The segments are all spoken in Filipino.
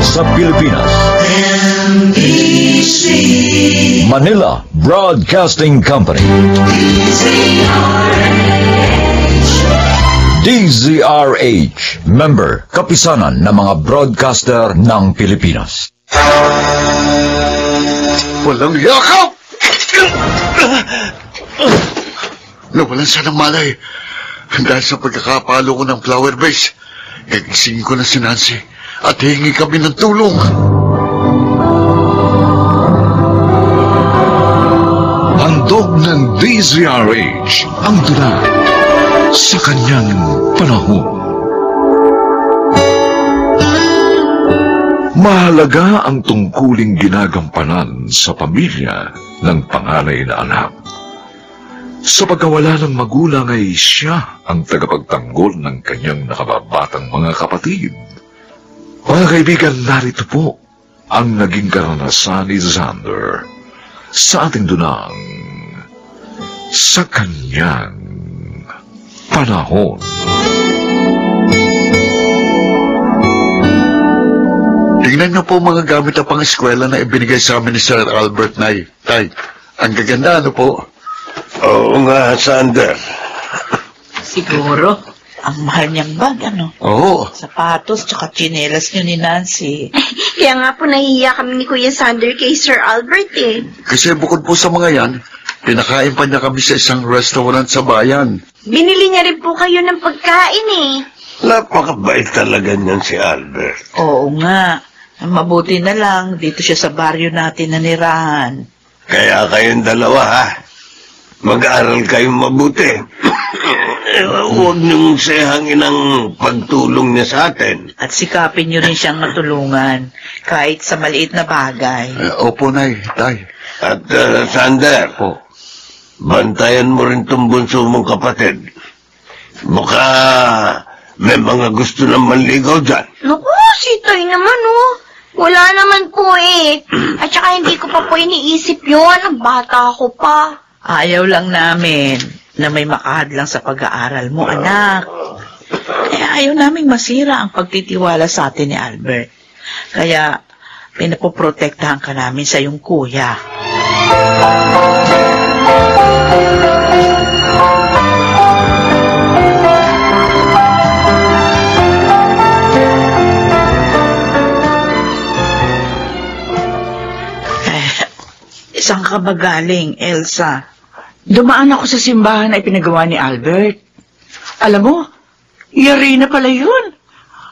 sa Pilipinas. NBC Manila Broadcasting Company. DZRH, member, kapisanan ng mga broadcaster ng Pilipinas. Walang yakap! Nawalan siya ng malay. Dahil sa pagkakapalo ko ng flower base, nagising ko na si Nancy at hingi kami ng tulong. Handog ng DZRH ang dula sa kanyang panahon. Mahalaga ang tungkuling ginagampanan sa pamilya ng panganay na anak. Sa pagkawala ng magulang ay siya ang tagapagtanggol ng kanyang nakababatang mga kapatid. Mga kaibigan, narito po ang naging karanasan ni Xander sa ating dunang sa kanyang panahon. Tingnan niyo po mga gamit na pang-eskwela na ibinigay sa amin ni Sir Albert, Nay. Tay, ang gaganda, ano po? Oo nga, Sander. Siguro, ang mahal niyang bag, ano? Oo. Sapatos, tsaka tsinelas niyo ni Nancy. Kaya nga po nahihiya kami ni Kuya Sander kay Sir Albert eh. Kasi bukod po sa mga yan, pinakain pa niya kami sa isang restaurant sa bayan. Binili niya rin po kayo ng pagkain eh. Napakabait talaga niyan si Albert. Oo nga. Mabuti na lang, dito siya sa baryo natin nanirahan. Kaya kayong dalawa, ha? Mag-aaral kayong mabuti. Huwag niyong sehangin ang pagtulong niya sa atin. At sikapin niyo rin siyang matulungan, kahit sa maliit na bagay. Opo, Nay, Tay. At Sander, bantayan mo rin itong bunso mong kapatid. Baka may mga gusto na manligaw dyan. Naku, si Tay naman oh. Wala naman po eh. At saka hindi ko pa po iniisip yun. Ang bata ko pa. Ayaw lang namin na may makahadlang sa pag-aaral mo, anak. Kaya ayaw naming masira ang pagtitiwala sa atin ni Albert. Kaya pinapoprotektahan ka namin sa iyong kuya. Saan ka ba galing, Elsa? Dumaan ako sa simbahan na ipinagawa ni Albert. Alam mo, yari na pala yun.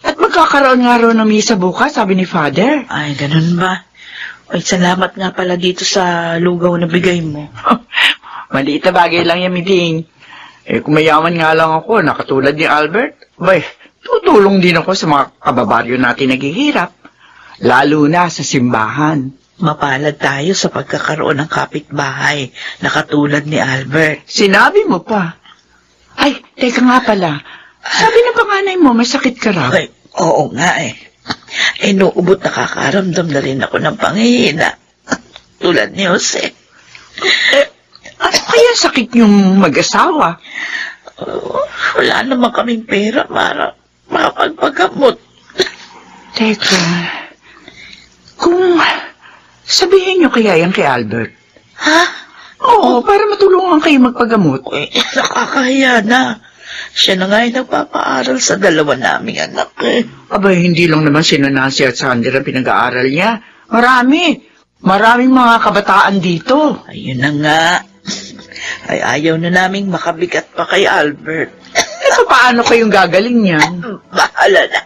At magkakaroon nga raw ng misa bukas, sabi ni Father. Ay, ganun ba? Ay, salamat nga pala dito sa lugaw na bigay mo. Maliit na bagay lang yan, Miding. Kung mayaman nga lang ako, nakatulad ni Albert, tutulong din ako sa mga kababaryo natin naghihirap. Lalo na sa simbahan. Mapalad tayo sa pagkakaroon ng kapitbahay na katulad ni Albert. Sinabi mo pa. Ay, teka nga pala. Sabi ng panganay mo, may sakit ka raw. Ay, oo nga eh. Inuubot nakakaramdam na rin ako ng panghihina. Tulad ni Jose. Ano kaya sakit niyong mag-asawa? Wala naman kaming pera para makapagpagamot. Teka, kung sabihin niyo kaya yan kay Albert. Ha? Oo, para matulungan kayo magpagamot. Uy, nakakahiya na. Siya na nga ay nagpapaaral sa dalawa naming anak eh. Abay, hindi lang naman sina Nancy at Sander ang pinag-aaral niya. Maraming mga kabataan dito. Ayun na nga. Ay ayaw na naming makabigat pa kay Albert. Paano kayong gagaling niyan? Bahala na.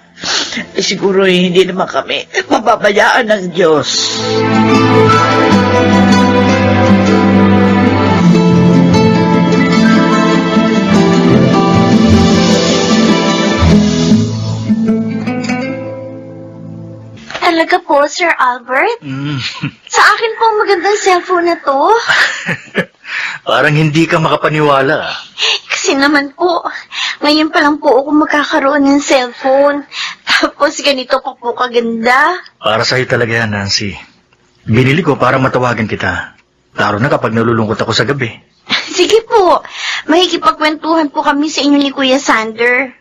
Siguro hindi naman kami mababayaan ng Diyos. Talaga po, Sir Albert? Sa akin po ang magandang cellphone na to. Parang hindi ka makapaniwala. Kasi naman po, ngayon pa lang po ako magkakaroon ng cellphone. Tapos ganito pa po kaganda. Para sa'yo talaga yan, Nancy. Binili ko para matawagan kita. Lalo na kapag nalulungkot ako sa gabi. Sige po, makikipagkwentuhan po kami sa inyo ni Kuya Sander.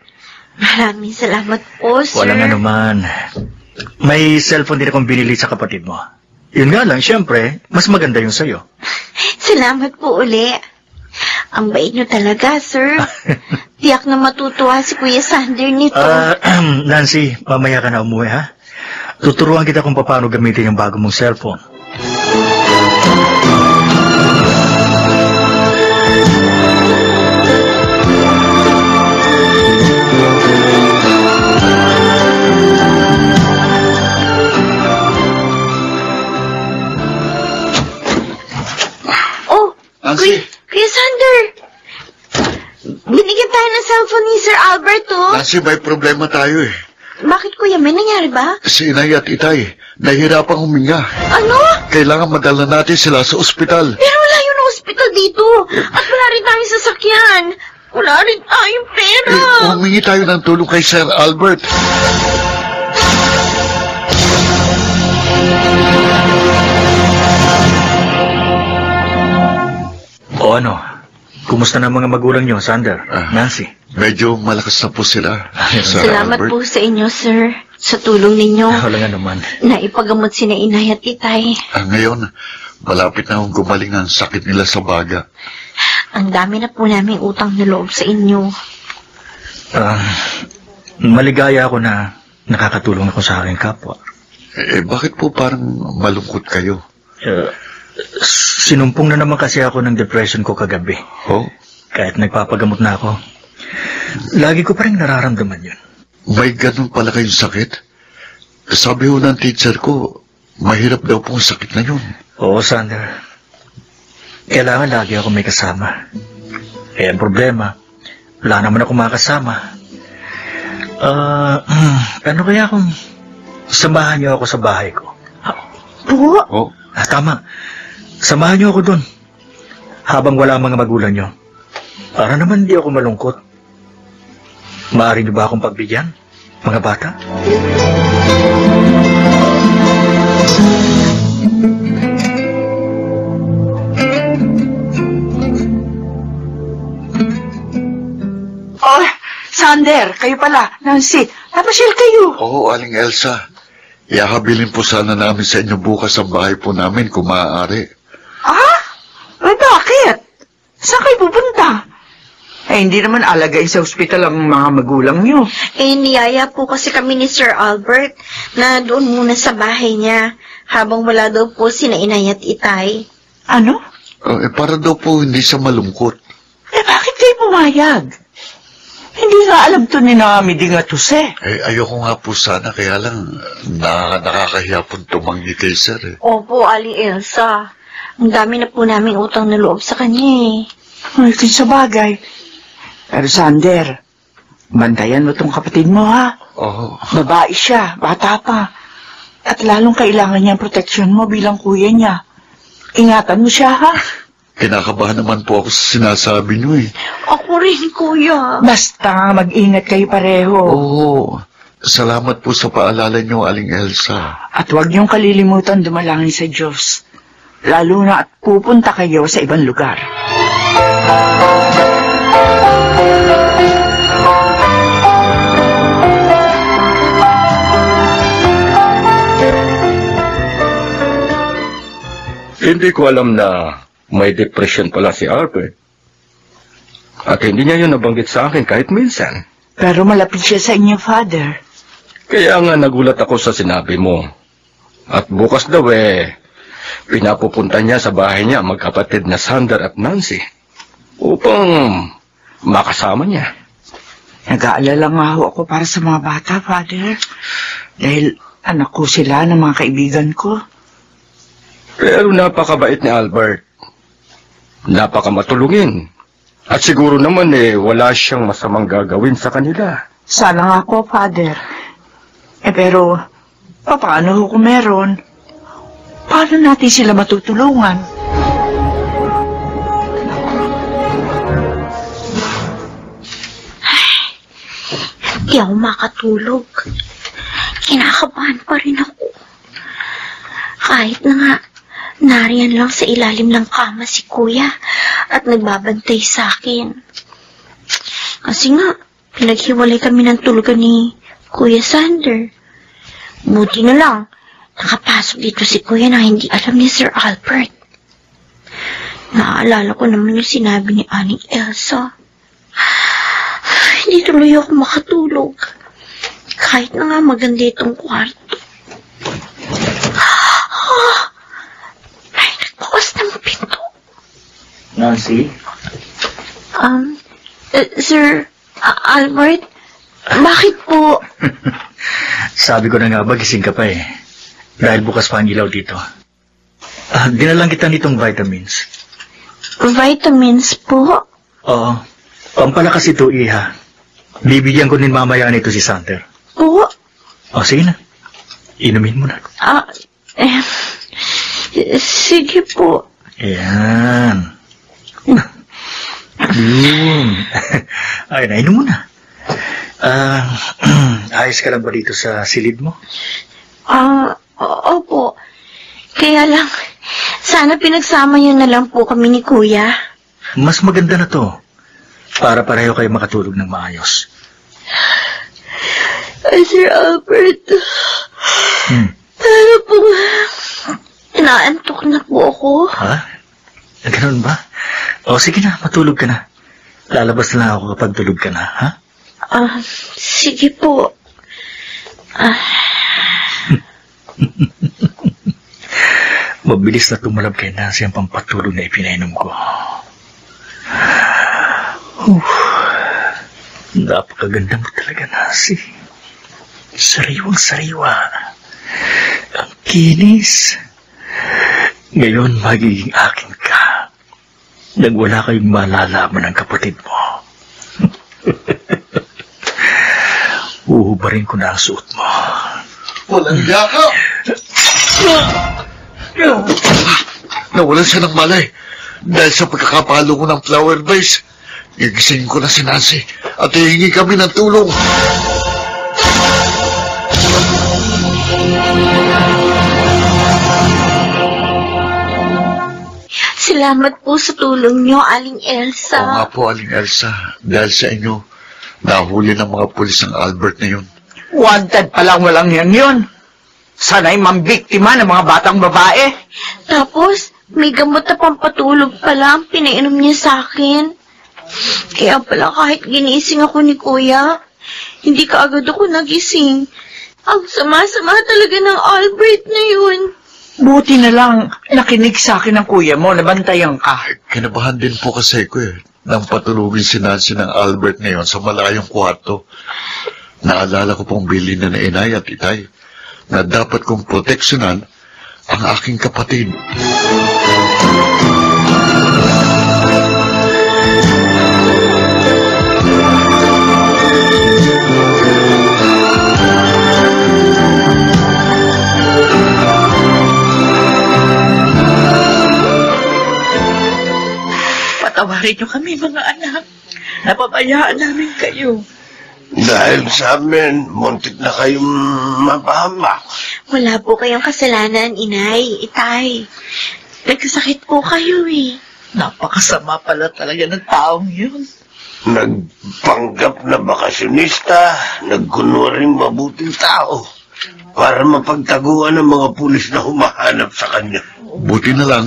Maraming salamat po, sir. Walang anuman. May cellphone din akong binili sa kapatid mo. Yun nga lang, syempre, mas maganda yung sa'yo. Salamat po uli. Ang bait nyo talaga, sir. Tiyak na matutuwa si Kuya Sander nito. Nancy, mamaya ka na umuwi, ha? Tuturuan kita kung paano gamitin yung bago mong cellphone. Nancy? Kuya Sander! Binigyan tayo ng cellphone ni Sir Albert, oh. Nancy, may problema tayo eh. Bakit, Kuya? May nangyari ba? Si Inay at Itay, nahihirapang huminga. Ano? Kailangan madala natin sila sa ospital. Pero wala yung ospital dito. At wala rin tayong sasakyan. Wala rin tayong pera. Humingi tayo ng tulong kay Sir Albert. O ano? Kumusta na mga magulang nyo, Sander? Nancy? Medyo malakas na po sila. Sir Salamat Albert. po sa inyo, sir. Sa tulong ninyo. Wala nga naman. Naipagamot si na Inay at Itay. Ngayon, malapit na akong gumaling ang sakit nila sa baga. Ang dami na po naming utang na loob sa inyo. Maligaya ako na nakakatulong ako sa aking kapwa. Bakit po parang malungkot kayo? Sinumpong na naman kasi ako ng depression ko kagabi. Oh? Kahit nagpapagamot na ako, lagi ko pa rin nararamdaman yun. May ganun pala kayong sakit? Sabi ho ng teacher ko, mahirap daw pong sakit na yun. Oo, Sander. Kailangan lagi ako may kasama. Eh, ang problema, wala naman ako makasama. Ano kaya kung samahan niyo ako sa bahay ko? Po? Oh? Tama. Samahan niyo ako doon. Habang wala ang mga magulang niyo. Para naman di ako malungkot. Maaari niyo ba akong pagbigyan, mga bata? Oh, Sander, kayo pala. Nancy, napasyal kayo. Oo, Aling Elsa. Ihahabilin po sana namin sa inyo bukas ang bahay po namin kung maaari. Ah? Ay, bakit? Saan kayo pupunta? Eh, hindi naman alagay sa ospital ang mga magulang niyo. Niyaya po kasi kami ni Sir Albert na doon muna sa bahay niya habang wala daw po sina Inay at Itay. Ano? Para daw po hindi siya malungkot. Eh, bakit kayo pumayag? Hindi nga alam to ni Namiding at Jose. Ayoko nga po sana, kaya lang nakakahiya pong tumanggi kay Sir eh. Opo, Aling Elsa. Ang dami na po naming utang na loob sa kanya eh. Ay, ito sa bagay. Pero Sander, bantayan mo tong kapatid mo, ha? Oo. Babae siya, bata pa. At lalong kailangan niya ang proteksyon mo bilang kuya niya. Ingatan mo siya, ha? Kinakabahan naman po ako sa sinasabi niyo eh. Ako rin, Kuya. Basta mag-ingat kayo pareho. Oo. Salamat po sa paalala niyo, Aling Elsa. At huwag niyong kalilimutan dumalangin sa Diyos. Lalo na at pupunta kayo sa ibang lugar. Hindi ko alam na may depression pala si Albert. At hindi niya yun nabanggit sa akin kahit minsan. Pero malapit siya sa inyo, Father. Kaya nga nagulat ako sa sinabi mo. At bukas daw pinapupunta niya sa bahay niya ang magkapatid na Sander at Nancy upang makasama niya. Nag-aalala nga ho ako para sa mga bata, Father. Dahil anak ko sila ng mga kaibigan ko. Pero napakabait ni Albert. Napakamatulungin. At siguro naman wala siyang masamang gagawin sa kanila. Sana nga po, Father. Pero, paano ho kung meron? Paano natin sila matutulungan? Di ako makatulog. Kinakabahan pa rin ako. Kahit na nga, nariyan lang sa ilalim ng kama si Kuya at nagbabantay sa akin. Kasi nga, pinaghiwalay kami ng tulugan ni Kuya Sander. Buti na lang, nakapasok dito si Kuya na hindi alam ni Sir Albert. Naaalala ko naman yung sinabi ni Aling Elsa. Hindi tuloy ako makatulog. Kahit na nga maganda itong kwarto. May nagbukas ng pinto. Nancy? Sir Albert, bakit po? Sabi ko na nga ba, gising ka pa eh. Dahil bukas pa ang ilaw dito. Dinalang kita nitong vitamins. Vitamins po? Oo. Pampalakas ito, Iha. Bibigyan ko din mamaya nito si Sander. Po? O, sige na. Inumin mo na. Sige po. Ayan. Yun. Ay, nainom mo na. Ayos ka lang ba dito sa silid mo? Opo. Kaya lang, sana pinagsama niyo na lang po kami ni Kuya. Mas maganda na to. Para pareho kayo makatulog ng maayos. Sir Albert, para po inaantok na po ako. Ha? Ganun ba? O sige na, matulog ka na. Lalabas na ako kapag tulog ka na, ha? Sige po. Mabilis na tumalab kay Nancy ang pampatulog na ipinainom ko. Napakaganda mo talaga, Nancy. Sariwang-sariwa. Ang kinis. Ngayon, magiging akin ka. Nang wala kayong malalaman ng kapatid mo. Uhubarin ko na ang suot mo. Walang yaka! Nawalan siya ng malay. Dahil sa pagkakapalo ko ng flower vase, gigising ko na si Nancy at hihingi kami ng tulong. Salamat po sa tulong niyo, Aling Elsa. Oo nga po, Aling Elsa. Dahil sa inyo, nahuli ng mga pulis ang Albert na yun. Wanted palang walang yan yun. Sana'y mambiktima ng mga batang babae. Tapos, may gamot na pampatulog pala ang pinainom niya sa akin. Kaya pala kahit ginising ako ni Kuya, hindi kaagad ako nagising. Ang sama-sama talaga ng Albert na yun. Buti na lang nakinig sa akin ng kuya mo, nabantayan ka. Kinabahan din po kasi ko nang patulugin si Nancy ng Albert ngayon sa malayong kwarto. Naalala ko pong bilin na inay at itay na dapat kong proteksyonan ang aking kapatid. Patawarin niyo kami, mga anak. Napabayaan namin kayo. Dahil sa amin, muntik na kayong mapahamak. Wala po kayong kasalanan, inay, itay. Nagkasakit po kayo eh. Napakasama pala talaga ng taong yun. Nagpanggap na bakasyonista, nagkunwaring mabuting tao para mapagtaguan ng mga pulis na humahanap sa kanya. Buti na lang,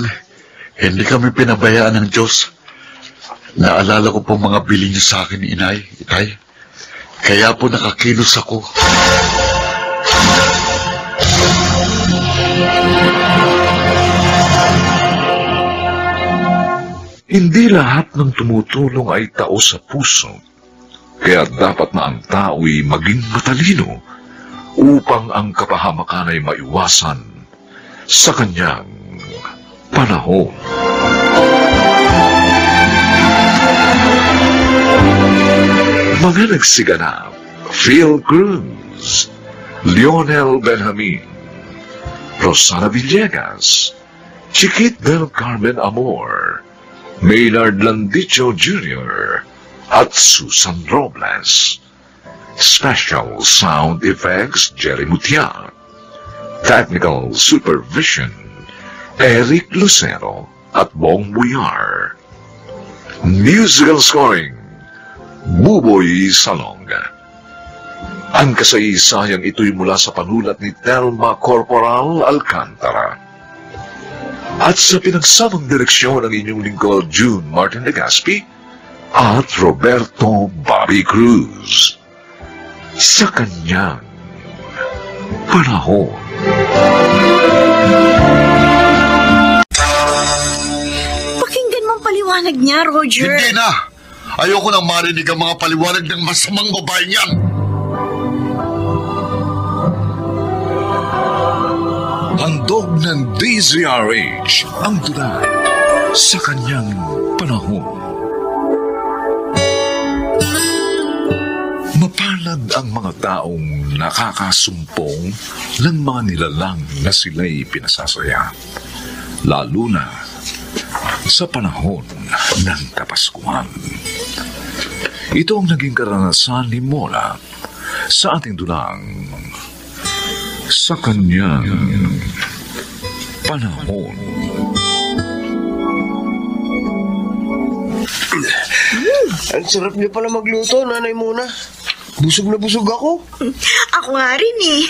hindi kami pinabayaan ng Diyos. Naalala ko po mga bilin niyo sa akin, inay, itay. Kaya po nakakilos ako. Hindi lahat ng tumutulong ay tao sa puso. Kaya dapat na ang tao'y maging matalino upang ang kapahamakan ay maiwasan sa kanyang panahon. Mga nagsiganap, Phil Cruz, Lionel Benjamin, Rosana Villegas, Chiquit del Carmen Amor, Maynard Landicho Jr., at Susan Robles. Special Sound Effects, Jerry Mutia. Technical Supervision, Eric Lucero at Bong Buyar. Musical Scoring, Buboy Salonga. Ang kasaysayang ito'y mula sa panulat ni Telma Corporal Alcantara. At sa pinagsamang direksyon ng inyong lingkod, June Martin Legaspi at Roberto Bobby Cruz. Sa kanyang panahon. Pakinggan mo ang paliwanag niya, Roger. Hindi na! Ayoko nang marinig ang mga paliwanag ng masamang babae niyan. Handog ng DZRH ang tula sa kanyang panahon. Mapalad ang mga taong nakakasumpong ng mga nilalang na sila'y pinasasaya, lalo na sa panahon ng Kapaskuhan. Ito ang naging karanasan ni Mona sa ating dulang sa kanyang panahon. Ang sarap niyo pala magluto, Nanay Mona. Busog na busog ako. Ako nga rin eh.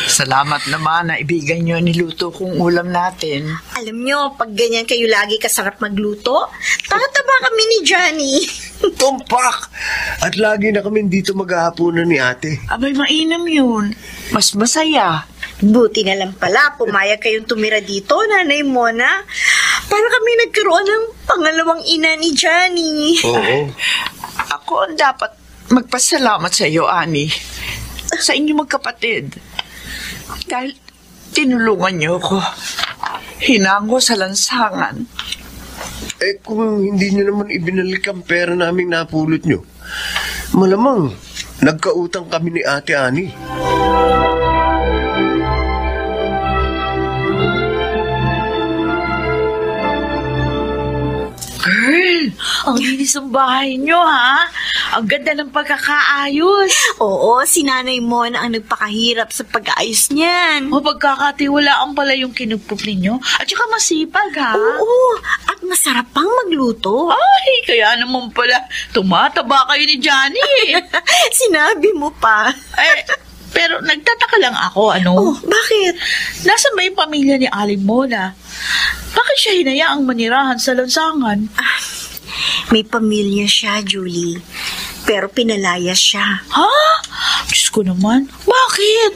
Salamat naman na ibigay niyo niluto kong ulam natin. Alam nyo, pag ganyan kayo lagi kasarap magluto, tataba kami ni Johnny. Tumpak! At lagi na kami dito maghahaponan ni ate. Abay, mainam yun. Mas masaya. Buti na lang pala, pumayag kayong tumira dito, Nanay Mona. Para kami nagkaroon ng pangalawang ina ni Johnny. Oo. Ako ang dapat magpasalamat sa iyo, Ani. Sa inyo magkapatid. Dahil tinulungan niyo ko. Hinango sa lansangan. Eh kung hindi nyo naman ibinalik ang pera naming napulot nyo, malamang nagkautang kami ni Ate Ani. Girl, ang linis ng bahay nyo, ha? Ang ganda ng pagkakaayos. Oo, si Nanay Mona ang nagpakahirap sa pag-aayos niyan. O pagkakatiwalaan pala yung kinugpok ninyo. At saka masipag, ha? Oo, at masarap pang magluto. Ay, kaya naman pala tumataba kayo ni Johnny. Sinabi mo pa. Pero nagtataka lang ako, Oh, bakit? Nasaan ba yung pamilya ni Aling Mona? Bakit siya hinayaang manirahan sa lansangan? May pamilya siya, Julie. Pero pinalayas siya. Ha? Diyos ko naman. Bakit?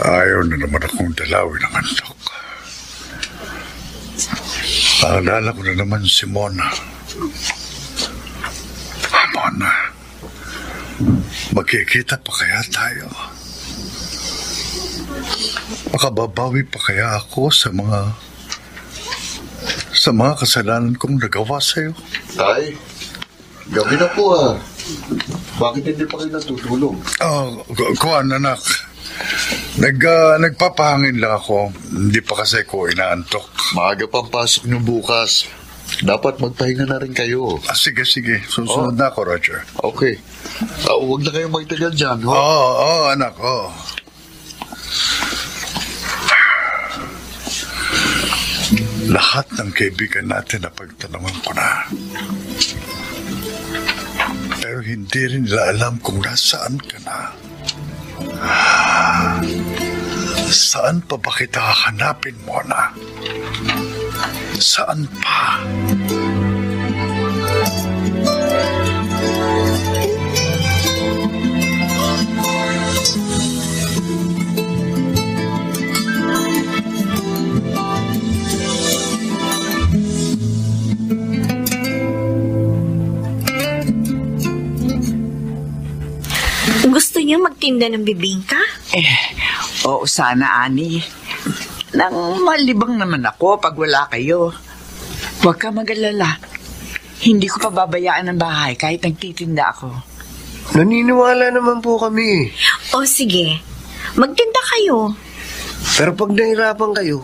Ayaw na naman akong dalawin ng antok. Naalala ko na naman si Mona. Mona, magkikita pa kaya tayo? Makababawi pa kaya ako sa mga kasalanan kong nagawa sa'yo? Tay, gabi na po ah. Bakit hindi pa kayo natutulog? Kuwan, anak. Nagpapahangin lang ako. Hindi pa kasi ko inaantok. Maaga pang pasok niyo bukas. Dapat magpahinga na rin kayo. Sige. Susunod na ako, Roger. Okay. Huwag na kayong magtagal dyan, ho? Oo, anak, oo. Lahat ng kaibigan natin na pagtanungan ko na. Pero hindi rin nila alam kung nasaan ka na. Saan pa ba kita hahanapin, Mona? Saan pa? Gusto niyo magtinda ng bibingka? Oo sana, Ani. Nang malibang naman ako pag wala kayo. Huwag ka mag-alala. Hindi ko pababayaan ang bahay kahit nagtitinda ako. Naniniwala naman po kami. O sige, magtinda kayo. Pero pag nahirapan kayo,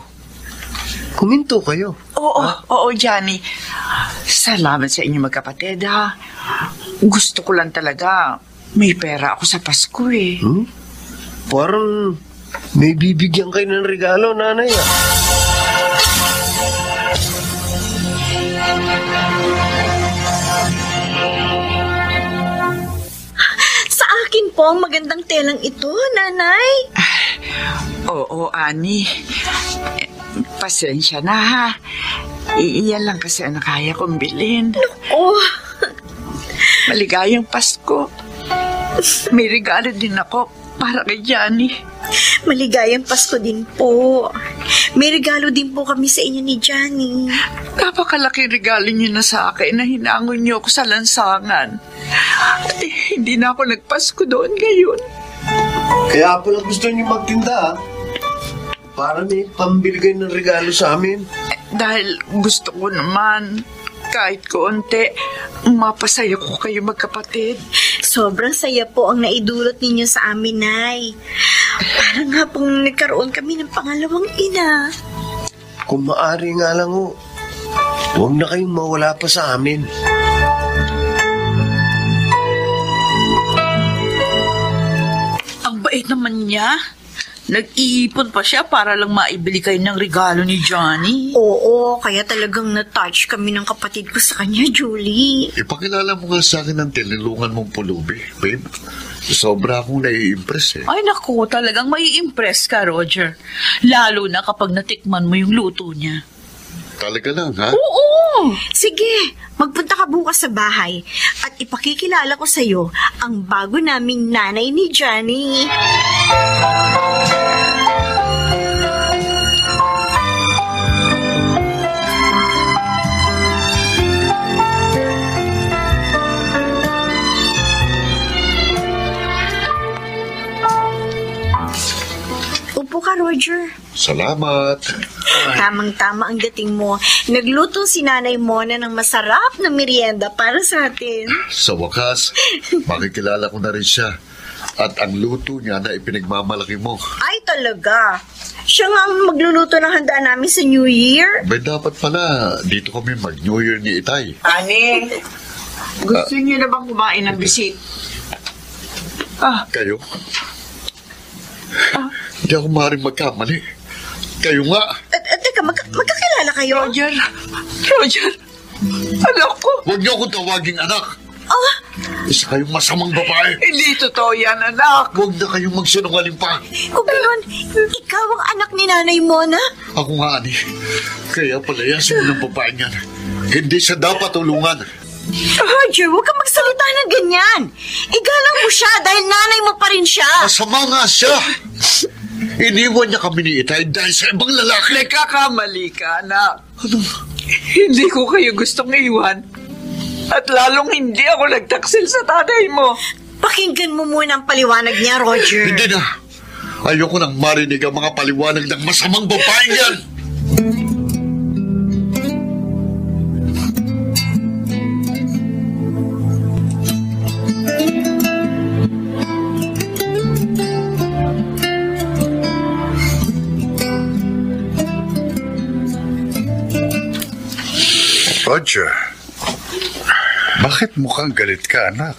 kuminto kayo. Oo, Johnny. Salamat sa inyo magkapatid, ha. Gusto ko lang talaga, may pera ako sa Pasko, eh. Parang may bibigyan kayo ng regalo, nanay, ah. Sa akin po ang magandang telang ito, nanay. Oo, Ani. Pasensya na, ha. Iyan lang kasi ang kaya kong bilhin. Oh, Maligayang Pasko. May regalo din ako para kay Johnny. maligayang Pasko din po. May regalo din po kami sa inyo ni Johnny. Napakalaking regalo niyo na sa akin na hinangon niyo ako sa lansangan. At hindi na ako nagpasko doon ngayon. Kaya pala gusto niyo magtinda, ah. Para may pambili kayo ng regalo sa amin. Dahil gusto ko naman, kahit konti, mapasaya ko kayo magkapatid. Sobrang saya po ang naidulot ninyo sa amin, Nay. Parang nga pong nagkaroon kami ng pangalawang ina. Kung maari nga lang, oh, huwag na kayong mawala pa sa amin. Ang bait naman niya. Nag-iipon pa siya para lang maibili kayo ng regalo ni Johnny. Oo, kaya talagang na-touch kami ng kapatid ko sa kanya, Julie. Ipakilala mo nga sa akin ang tinulungan mong pulubi, babe. Sobra akong nai-impress, eh. Ay naku, talagang mai-impress ka, Roger. Lalo na kapag natikman mo yung luto niya. Talaga lang, ha? Oo! Sige, magpunta ka bukas sa bahay at ipakikilala ko sa'yo ang bago naming nanay ni Johnny. Upo ka, Roger. Salamat. Tamang-tama ang dating mo. Nagluto si Nanay Mona ng masarap na merienda para sa atin. Sa wakas, makikilala ko na rin siya. At ang luto niya na ipinagmamalaki mo. Ay, talaga. Siya nga ang magluluto ng handa namin sa New Year. Ba, dapat pala dito kami mag-New Year ni Itay. Ani, gusto niyo na bang kumain ng bisit? Kayo? Hindi ako maaaring magkamali. Kayo nga. Teka, magkakilala kayo? Roger, anak ko. Huwag niyo akong tawaging anak. Oh, Isa kayong masamang babae. Hindi totoo yan, anak. Huwag na kayong magsinungaling pa. kung gano'n, ikaw ang anak ni Nanay Mona? Ako nga, Ani. Kaya palayasin mo ng babae niyan. Hindi siya dapat tulungan. Roger, huwag kang magsalita ng ganyan. Igalang mo siya dahil nanay mo pa rin siya. Masama nga siya. Iniwan niya kami ni Itay dahil sa ibang lalaki. Nagkakamali ka, anak. Hindi ko kayo gustong iwan. At lalong hindi ako nagtaksil sa tatay mo. Pakinggan mo muna ang paliwanag niya, Roger. Hindi na. Ayoko nang marinig ang mga paliwanag ng masamang babaeng yan. Roger, bakit mukhang galit ka, anak?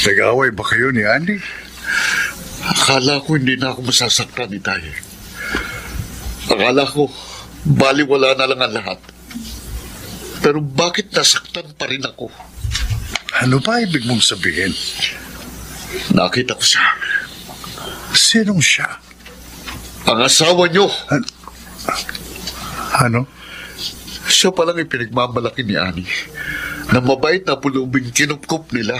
Nag-away ba kayo ni Andy? Akala ko hindi na ako masasaktan ni Tay. Akala ko baliwala na lang ang lahat. Pero bakit nasaktan pa rin ako? Ano ba ibig mong sabihin? Nakita ko siya. Sinong siya? Ang asawa niyo. Ano? Siya palang ipinagmamalaki ni Annie na mabait na pulubing kinupkup nila.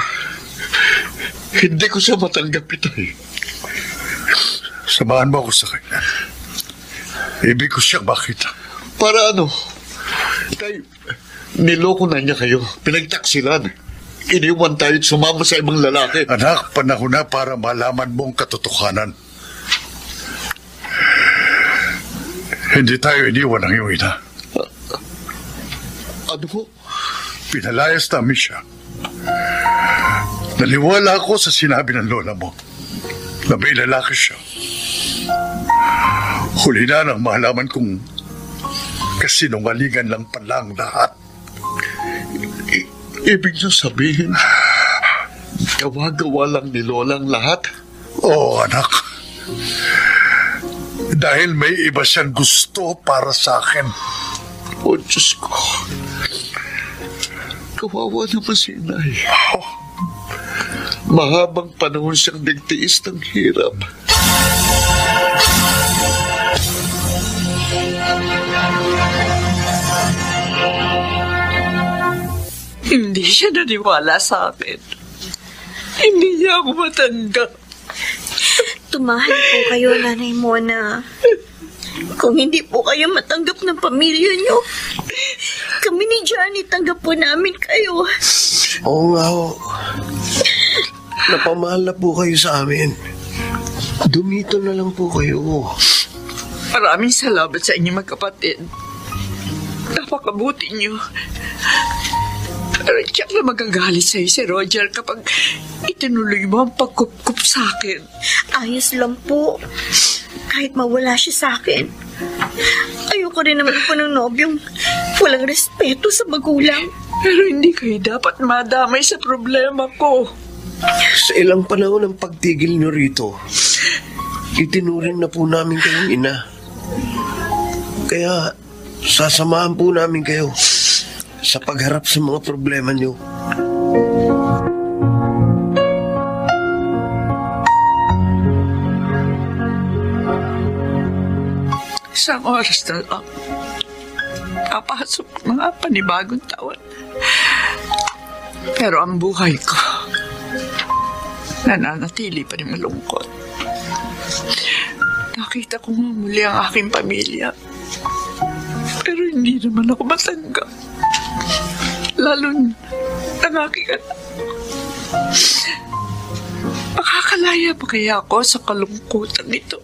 Hindi ko siya matanggap ito, eh. Samahan mo ako sa kanya. Ibig ko siya makita. Para ano? Tay, niloko na niya kayo. Pinagtaksilan. Iniwan tayo at sumama sa ibang lalaki. Anak, panahon na para malaman mo ang katotohanan. Hindi tayo iniwan ng iyong ina. Ano po? Pinalayas namin siya. Naniwala ako sa sinabi ng lola mo na may lalaki siya. Huli na nang malaman kong kasinungalingan lang pala ang lahat. Ibig niyo sabihin, gawa-gawa lang ni Lola ang lahat? Oo, anak. Dahil may iba siyang gusto para sa akin. O Diyos ko, kawawa naman si Inay. Mahabang panahon siyang nagtiis ng hirap. Hindi siya naniwala sa akin. Hindi niya ako matanggap. Tumahan po kayo, Nanay Mona. Kung hindi po kayo matanggap ng pamilya niyo, kami ni Johnny tanggap po namin kayo. Oo nga ho. Napamahal na po kayo sa amin. Dumito na lang po kayo. Maraming salamat sa inyo magkapatid. Napakabuti niyo. Pero tiyak na magagalit sa'yo si Roger kapag itinuloy mo ang pagkup-kup sa akin. Ayos lang po. Kahit mawala siya sa akin. Ayoko rin naman po ng nobyong walang respeto sa magulang. Pero hindi kayo dapat madamay sa problema ko. Sa ilang panahon ng pagtigil nyo rito, itinuring na po namin kayong ina. Kaya sasamahan po namin kayo sa pagharap sa mga problema nyo. Isang oras na lang. Papasok mga panibagong taon. Pero ang buhay ko, nananatili pa rin malungkot. Nakita ko nga muli ang aking pamilya. Pero hindi naman ako matanggap. Lalo ng aking anak. Makakalaya pa kaya ako sa kalungkutan ito?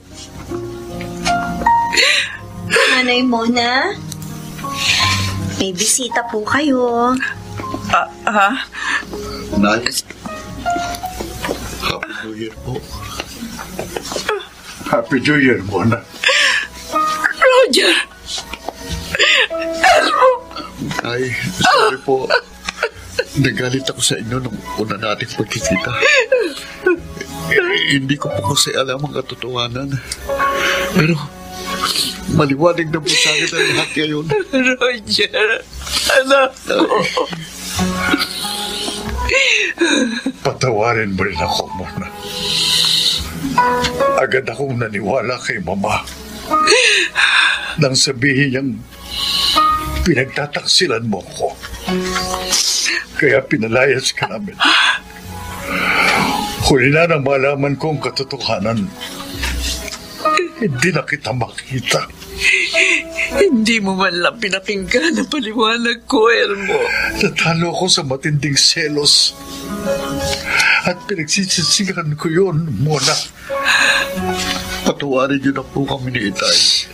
Nanay Mona, may bisita po kayo. Nay, Happy New Year po. Happy New Year, Mona. Roger! Elmo! Ay, sorry po. Nagalit ako sa inyo nung una nating pagkikita. Hindi ko po kasi alam ang katotohanan. Pero maliwanag na po sa akin ang lahat ngayon. Roger, anak ko. Patawarin mo rin ako, Mona. Agad akong naniwala kay Mama nang sabihin niyang pinagtataksilan mo ko. Kaya pinalayas ka namin. Huli na nang malaman ko ang katotohanan. Hindi na kita makita. Hindi mo man lang pinakinggan ang paliwanag ko, Elmo. Natalo ako sa matinding selos. At pinagsisisigan ko yun, Mona. Patawarin niyo na po kami ni Itay.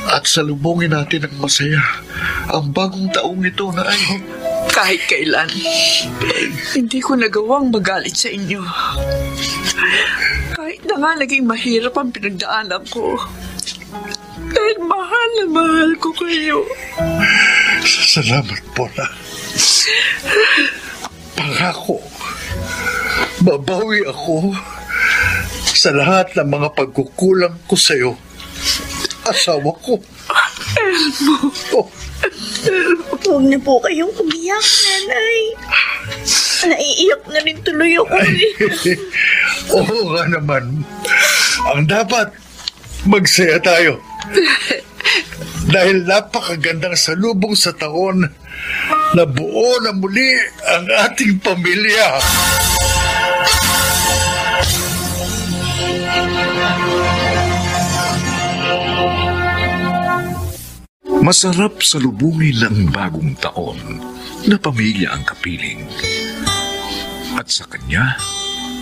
At salubungin natin ng masaya ang bagong taong ito na ay... Kahit kailan, hindi ko nagawang magalit sa inyo. Kahit na nga naging mahirap ang pinagdaanan ko. Dahil mahal na mahal ko kayo. Salamat, Mona. Pangako, babawi ako sa lahat ng mga pagkukulang ko sa'yo. Asawa ko. Elmo. Oh. Huwag na po kayong umiyak, Nanay. Naiiyak na rin tuloy ako. Oo nga naman. Ang dapat, magsaya tayo. Dahil napakagandang salubong sa taon na buo na muli ang ating pamilya. Masarap salubungin ng bagong taon na pamilya ang kapiling. At sa kanya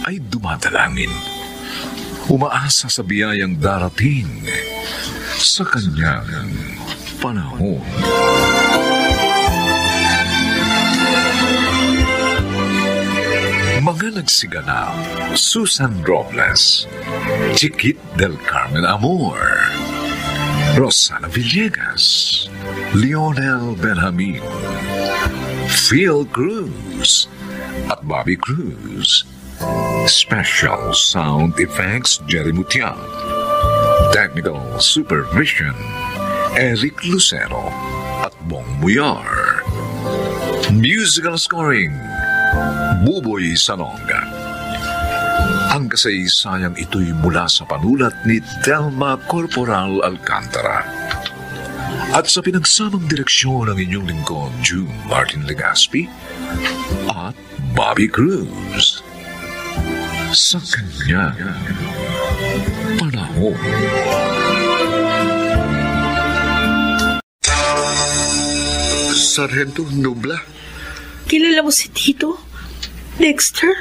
ay dumadalangin. Umaasa sa biyayang darating sa kanyang panahon. Mga nagsiganap, Susan Robles, Chiquit del Carmen Amor, Rosana Villegas, Lionel Benjamin, Phil Cruz, at Bobby Cruz. Special sound effects, Jerry Mutian. Technical supervision, Eric Lucero at Bong Muyar. Musical scoring, Buboy Salonga. Ang kasaysayang ito'y mula sa panulat ni Telma Corporal Alcantara. At sa pinagsamang direksyon ng inyong lingkod, June Martin Legaspi at Bobby Cruz. Sa kanya panahon. Sargento Nubla? Kilala mo si Tito? Dexter?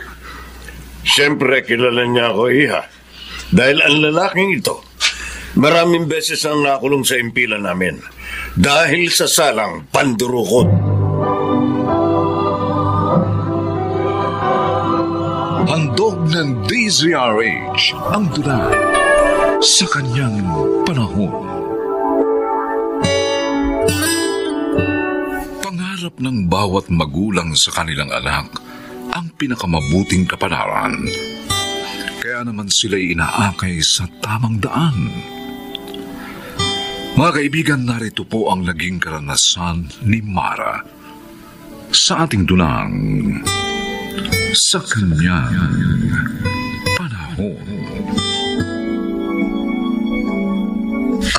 Siyempre, kilala niya ako, Iha. Dahil ang lalaking ito, maraming beses ang nakulong sa impilan namin. Dahil sa salang pandurukot. Handog ng DZRH ang tula sa kanyang panahon. Pangarap ng bawat magulang sa kanilang anak ang pinakamabuting kapalaran. Kaya naman sila'y inaakay sa tamang daan. Mga kaibigan, narito po ang naging karanasan ni Mara sa ating dunang sa kanyang panahon.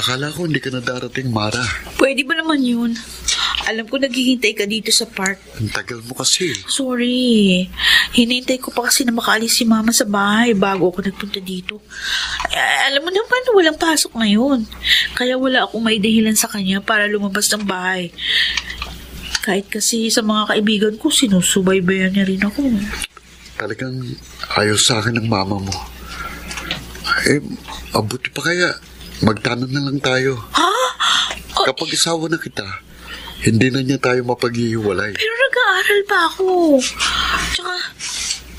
Akala ko hindi ka na darating, Mara. Pwede ba naman yun? Alam ko naghihintay ka dito sa park. Ang tagal mo kasi. Sorry. Hinintay ko pa kasi na makaalis si Mama sa bahay bago ako nagpunta dito. Alam mo naman, walang pasok ngayon. Kaya wala akong may dahilan sa kanya para lumabas ng bahay. Kahit kasi sa mga kaibigan ko, sinusubaybayan niya rin ako. Talagang ayaw sa akin ng mama mo. Mabuti pa kaya. Magtanong na lang tayo. Ha? Kapag isawa na kita, hindi na niya tayo mapaghihiwalay. Pero nag-aaral pa ako. Tsaka,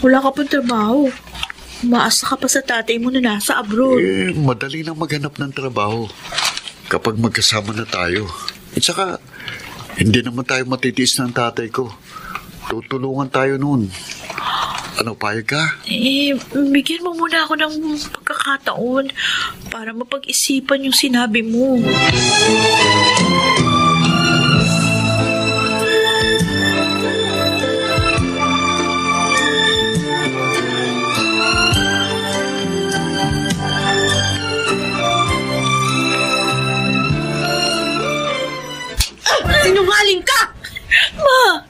wala ka pang trabaho. Umaasa ka pa sa tatay mo na nasa abroad. Madali lang maghanap ng trabaho kapag magkasama na tayo. At saka, hindi naman tayo matitiis ng tatay ko. Tutulungan tayo noon. Ano, payag ka? Bigyan mo muna ako ng pagkakataon para mapag-isipan yung sinabi mo. Sinungaling ka! Ma!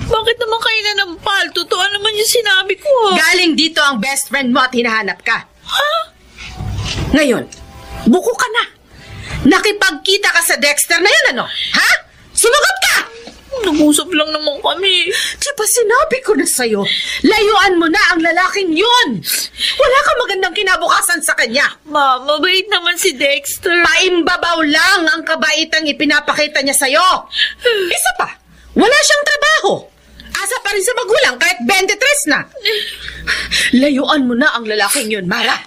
Bakit naman kayo nanampal? Totoo naman yung sinabi ko. Galing dito ang best friend mo at hinahanap ka. Ha? Ngayon, buko ka na. Nakipagkita ka sa Dexter na yun, ano? Ha? Sumagot ka! Nag-usap lang naman kami. Di ba sinabi ko na sa'yo, layuan mo na ang lalaking yun. Wala kang magandang kinabukasan sa kanya. Ma, mabait naman si Dexter. Paimbabaw lang ang kabaitang ipinapakita niya sa'yo. Isa pa, wala siyang trabaho. Asa pa rin sa magulang kahit 23 na. Layuan mo na ang lalaking yun, Mara.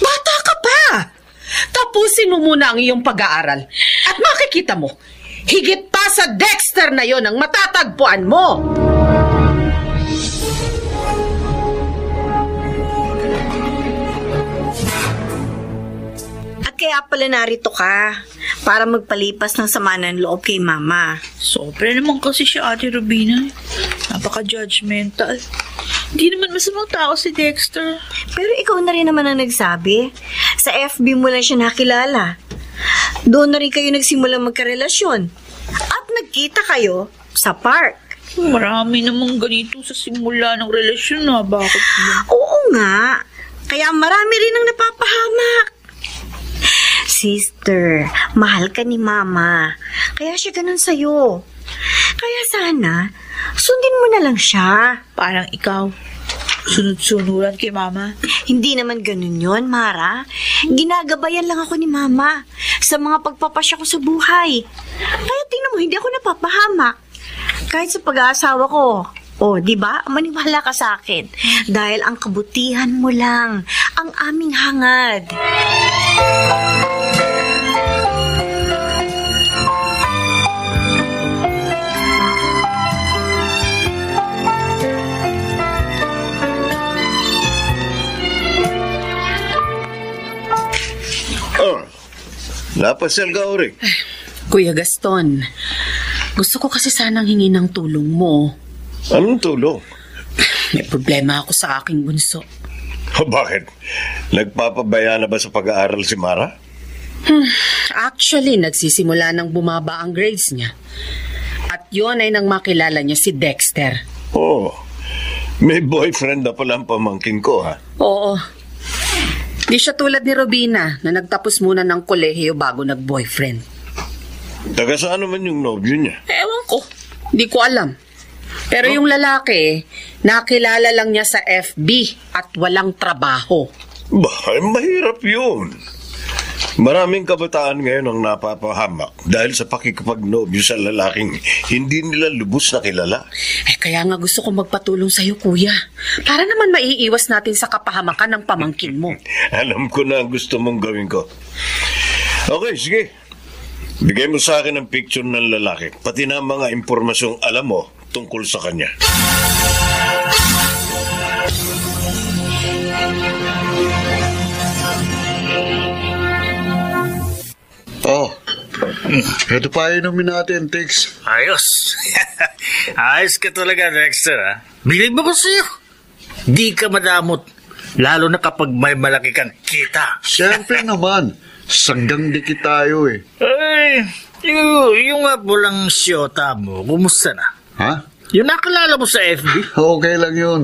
Bata ka pa. Tapusin mo muna ang iyong pag-aaral. At makikita mo, higit pa sa Dexter na yon ang matatagpuan mo. At kaya pala narito ka para magpalipas ng sama ng loob kay Mama. Sobra naman kasi si Ate Rubina. Napaka-judgmental. Hindi naman masamang tao si Dexter. Pero ikaw na rin naman ang nagsabi. Sa FB mo lang siya nakilala. Doon na rin kayo nagsimulang magkarelasyon. At nagkita kayo sa park. Marami namang ganito sa simula ng relasyon na. Bakit yun? Oo nga. Kaya marami rin ang napapahamak. Sister, mahal ka ni Mama. Kaya siya ganun sa'yo. Kaya sana, sundin mo na lang siya. Parang ikaw. Sunod-sunuran kay Mama. Hindi naman ganun yon, Mara. Ginagabayan lang ako ni Mama sa mga pagpapasya ko sa buhay. Kaya tingnan mo, hindi ako napapahamak. Kahit sa pag-aasawa ko, O, di ba? Maniwala ka sa akin. Dahil ang kabutihan mo lang ang aming hangad. Oh, napasal ka, Oring. Kuya Gaston, gusto ko kasi sanang hingi ng tulong mo. Anong tulong? May problema ako sa aking bunso. Bakit? Nagpapabaya na ba sa pag-aaral si Mara? Actually, nagsisimula nang bumaba ang grades niya. At yun ay nang makilala niya si Dexter. Oh, may boyfriend na pala ang pamangkin ko, ha? Oo. Di siya tulad ni Robina na nagtapos muna ng kolehiyo bago nag-boyfriend. Taga saan naman yung nobyo niya? Ewan ko. Di ko alam. Pero yung lalaki, nakilala lang niya sa FB at walang trabaho. Mahirap yun. Maraming kabataan ngayon ang napapahamak dahil sa pakikipagnobyo sa lalaking hindi nila lubos na kilala. Kaya nga gusto ko magpatulong sa'yo, kuya. Para naman maiiwas natin sa kapahamakan ng pamangkin mo. Alam ko na ang gusto mong gawin ko. Okay, sige. Bigay mo sa akin ang picture ng lalaki, pati na mga impormasyong alam mo tungkol sa kanya. Oh, ito pa inumin natin, Tix. Ayos. Ayos ka talaga, Dexter, ha? Bilib ako sa'yo. Di ka madamot. Lalo na kapag may malaki kang kita. Siyempre naman. Sanggang dikit tayo eh. Ay, yung nga pulang siyota mo, kumusta na? Ha? Yung nakalala mo sa FB? Okay lang yun.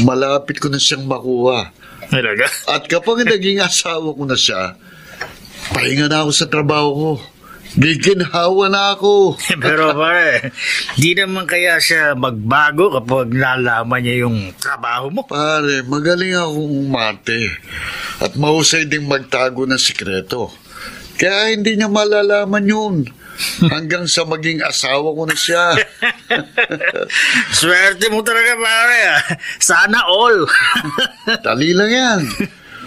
Malapit ko na siyang makuha. Talaga? At kapag naging asawa ko na siya, pahinga na ako sa trabaho ko. Giginhawa na ako. Pero pare, di naman kaya siya magbago kapag nalaman niya yung trabaho mo? Pare, magaling akong umarte. At mahusay ding magtago ng sikreto. Kaya hindi niya malalaman yun. Hanggang sa maging asawa ko na siya. Swerte mo talaga, pare. Sana all. Dali lang yan.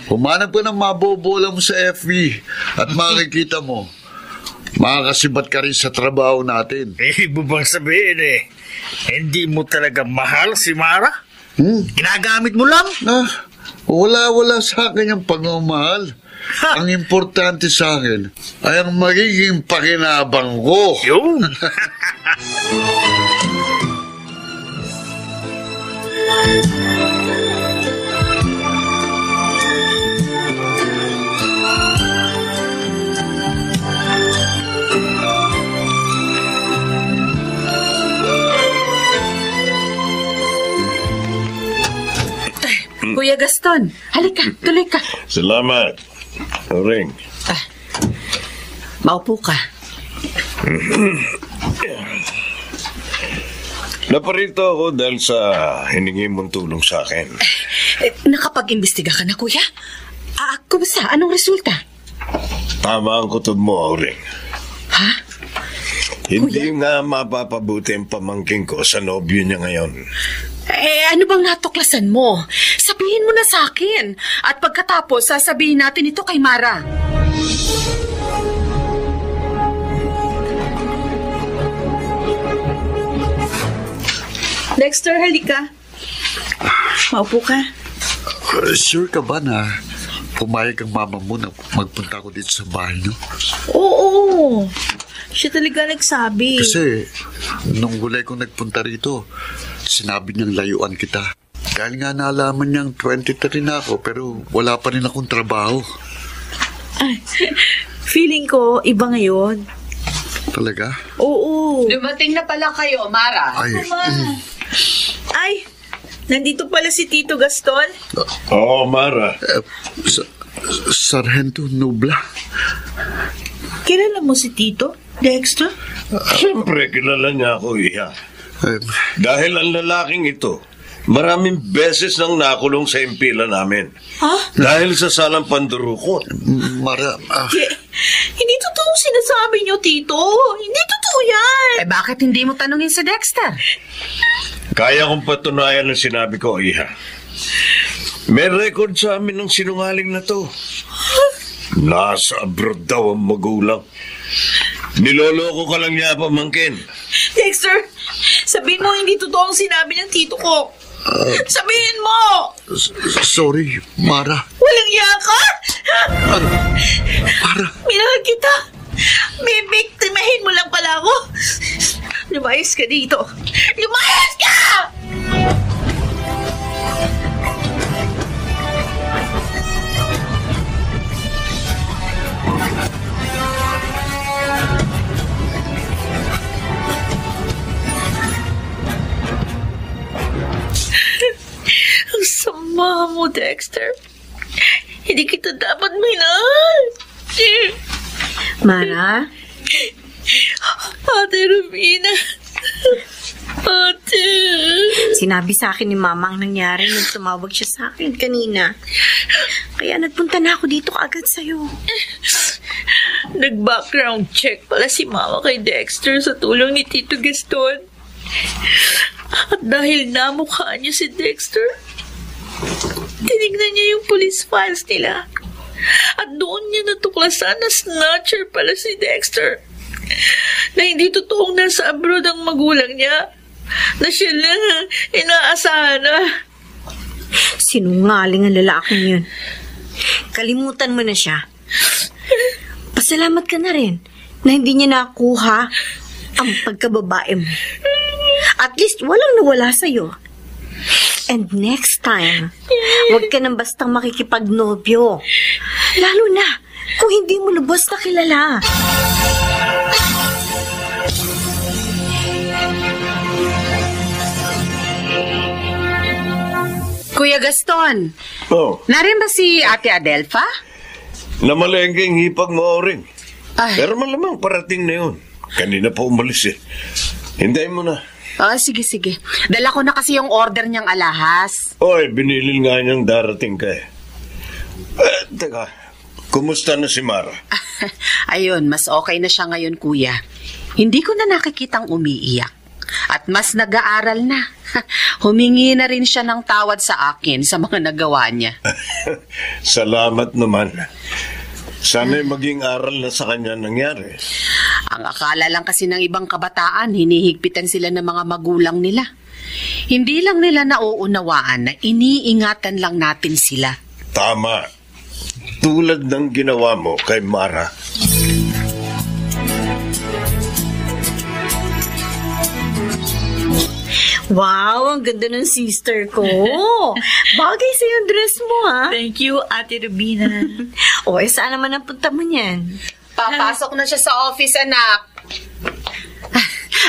Humanap ka ng mabobola mo sa FB at makikita mo. Makakasibat ka rin sa trabaho natin. Ibig bang sabihin hindi mo talaga mahal si Mara? Ginagamit mo lang? Wala sa akin yung pagmamahal. Ang importante sa akin ay ang magiging pakinabang ko. Yun. Kuya Gaston, halika, tuloy ka. Salamat, Oring. Maupo ka. Naparito ako dahil sa hiningi mong tulong sa akin. Nakapag-imbestiga ka na, kuya? Kumusta? Anong resulta? Tama ang kutob mo, Oring. Ha? Hindi nga mapapabuti ang pamangkin ko sa nobyo niya ngayon. Ano bang natuklasan mo? Sabihin mo na sa akin. At pagkatapos, sasabihin natin ito kay Mara. Dexter, halika. Maupo ka. Sure ka ba na pumayag ang mama mo na magpunta ko dito sa bahay niyo? Oo. Siya talaga nagsabi. Kasi nung gulay kong nagpunta rito, sinabi niyang layuan kita. Dahil nga naalaman niyang 23 na ako pero wala pa rin akong trabaho. Feeling ko, iba ngayon. Talaga? Oo. Dumating na pala kayo, Mara. Ay, nandito pala si Tito Gaston. Oo, Mara. Sargento Nubla. Kilala mo si Tito, Dexter? Siyempre, kilala niya ako, Iha. Dahil ang lalaking ito, maraming beses nang nakulong sa impila namin. Ha? Dahil sa salang pandurukot. Hindi totoo sinasabi niyo, Tito. Hindi totoo yan. Bakit hindi mo tanungin si Dexter? Kaya kong patunayan ang sinabi ko, Iha. May record sa amin ng sinungaling na to. Nasa abroad daw ang magulang. Niloloko ka lang niya, pamangkin. Dexter, sabihin mo hindi totoo ang sinabi ng tito ko. Sabihin mo! Sorry, Mara. Walang iya ka! Mara. Minahal kita. Bibiktimahin mo lang pala ako. Lumayas ka dito. Lumayas ka! Ang sama mo, Dexter. Hindi kita dapat minahal. Mara? Ate Rubina. Ate. Sinabi sa akin ni Mama ang nangyari nung tumawag siya sa akin kanina. Kaya nagpunta na ako dito agad sa'yo. Nag-background check pala si Mama kay Dexter sa tulong ni Tito Gaston. At dahil namukha niya si Dexter, tinignan niya yung police files nila. At doon niya natuklasan na snatcher pala si Dexter. Na hindi totoong nasa abroad ang magulang niya. Na siya lang ang inaasahan na. Sinungaling ang lalaking yun. Kalimutan mo na siya. Pasalamat ka na rin na hindi niya nakuha ang pagkababae mo. At least walang nawala sa'yo. And next time, huwag ka nang bastang makikipagnobyo. Lalo na kung hindi mo lubos na kilala. Kuya Gaston, Oh, narin ba si Ate Adelfa? namalengking hipag mo, Oring. Ay. Pero malamang parating na yun. Kanina pa umalis eh. Hintayin mo na. Sige. Dala ko na kasi yung order niyang alahas. Oy, binilil nga niyang darating ka eh. Teka, kumusta na si Mara? Ayun, mas okay na siya ngayon, kuya. Hindi ko na nakikitang umiiyak. At mas nag-aaral na. Humingi na rin siya ng tawad sa akin sa mga nagawa niya. Salamat naman. Sana'y maging aral na sa kanya nangyari. Ang akala lang kasi ng ibang kabataan, hinihigpitan sila ng mga magulang nila. Hindi lang nila nauunawaan na iniingatan lang natin sila. Tama. Tulad ng ginawa mo kay Mara. Wow, ang ganda ng sister ko. Bagay sa yung dress mo, ha? Thank you, Ate Rubina. Saan naman ang punta mo niyan? Papasok na siya sa office, anak.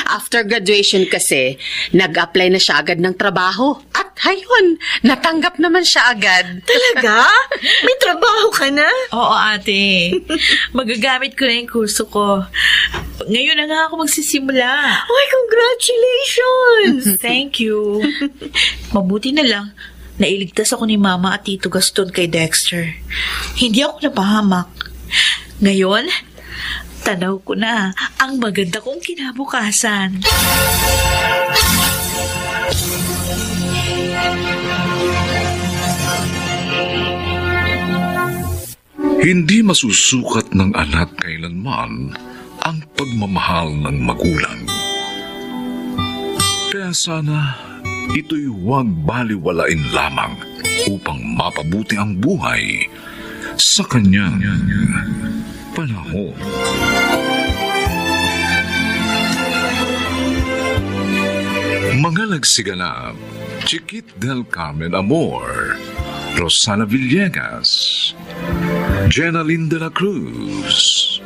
After graduation kasi, nag-apply na siya agad ng trabaho. At ayun, natanggap naman siya agad. Talaga? May trabaho ka na? Oo, ate. Magagamit ko na yung kurso ko. Ngayon na nga ako magsisimula. Ay, congratulations! Thank you. Mabuti na lang, nailigtas ako ni Mama at Tito Gaston kay Dexter. Hindi ako napahamak. Ngayon, tanaw ko na ang maganda kong kinabukasan. Hindi masusukat ng anak kailanman ang pagmamahal ng magulang. Kaya sana ito'y huwag baliwalain lamang upang mapabuti ang buhay sa kanyang panahon. Mga nagsiganap, Chiquit del Carmen Amor, Rosana Villegas, Jenaline de la Cruz,